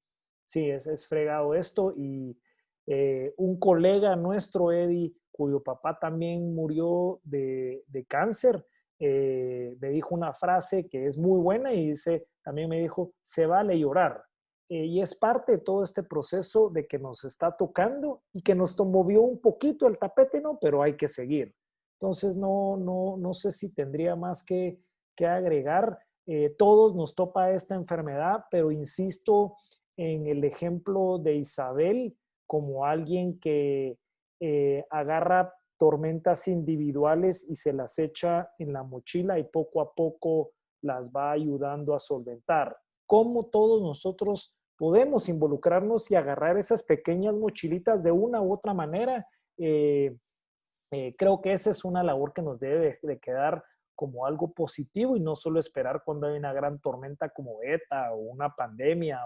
es fregado esto. Y un colega nuestro, Eddie, cuyo papá también murió de cáncer, me dijo una frase que es muy buena y dice, también me dijo, se vale llorar. Y es parte de todo este proceso de que nos está tocando y que nos movió un poquito el tapete, ¿no? Pero hay que seguir. Entonces, no sé si tendría más que agregar. Todos nos topa esta enfermedad, pero insisto en el ejemplo de Isabel como alguien que agarra tormentas individuales y se las echa en la mochila y poco a poco las va ayudando a solventar. ¿Cómo todos nosotros podemos involucrarnos y agarrar esas pequeñas mochilitas de una u otra manera? Creo que esa es una labor que nos debe de quedar como algo positivo y no solo esperar cuando hay una gran tormenta como ETA o una pandemia,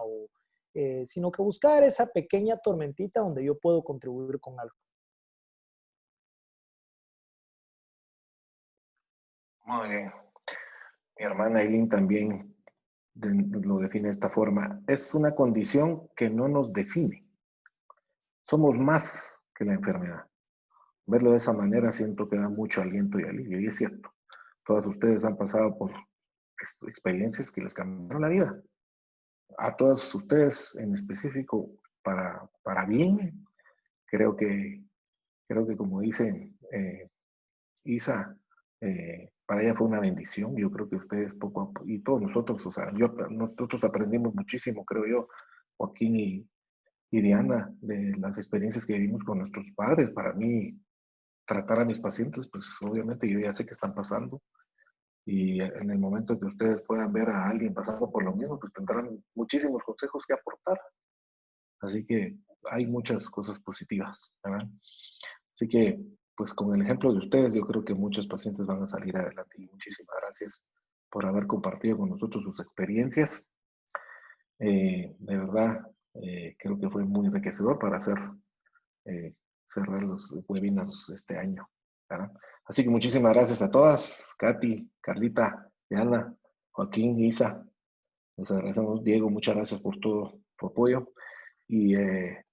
sino que buscar esa pequeña tormentita donde yo puedo contribuir con algo. Muy bien. Mi hermana Eileen también lo define de esta forma. Es una condición que no nos define. Somos más que la enfermedad. Verlo de esa manera siento que da mucho aliento y alivio. Y es cierto, todas ustedes han pasado por experiencias que les cambiaron la vida. A todos ustedes en específico para bien. Creo que como dice Isa, para ella fue una bendición. Yo creo que ustedes poco a poco, y todos nosotros, o sea, nosotros aprendimos muchísimo, creo yo, Joaquín y Diana, de las experiencias que vivimos con nuestros padres. Para mí, tratar a mis pacientes, pues obviamente yo ya sé que están pasando. Y en el momento que ustedes puedan ver a alguien pasando por lo mismo, pues tendrán muchísimos consejos que aportar. Así que hay muchas cosas positivas, ¿verdad? Así que, pues con el ejemplo de ustedes, yo creo que muchos pacientes van a salir adelante. Y muchísimas gracias por haber compartido con nosotros sus experiencias. De verdad, creo que fue muy enriquecedor para cerrar los webinars este año, ¿verdad? Así que muchísimas gracias a todas, Katy, Carlita, Diana, Joaquín, Isa. Les agradecemos, Diego, muchas gracias por todo tu apoyo. Y de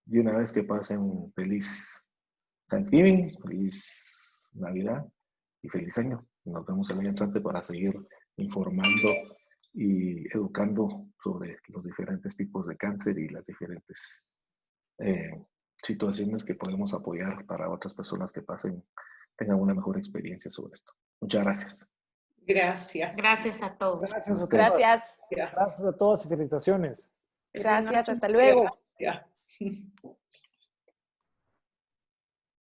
una vez que pasen un feliz Thanksgiving, feliz Navidad y feliz año. Nos vemos el año entrante para seguir informando y educando sobre los diferentes tipos de cáncer y las diferentes situaciones que podemos apoyar para otras personas que tengan una mejor experiencia sobre esto. Muchas gracias. Gracias. Gracias a todos. Gracias a todos. Gracias. Gracias a todos y felicitaciones. Gracias, hasta luego. Gracias.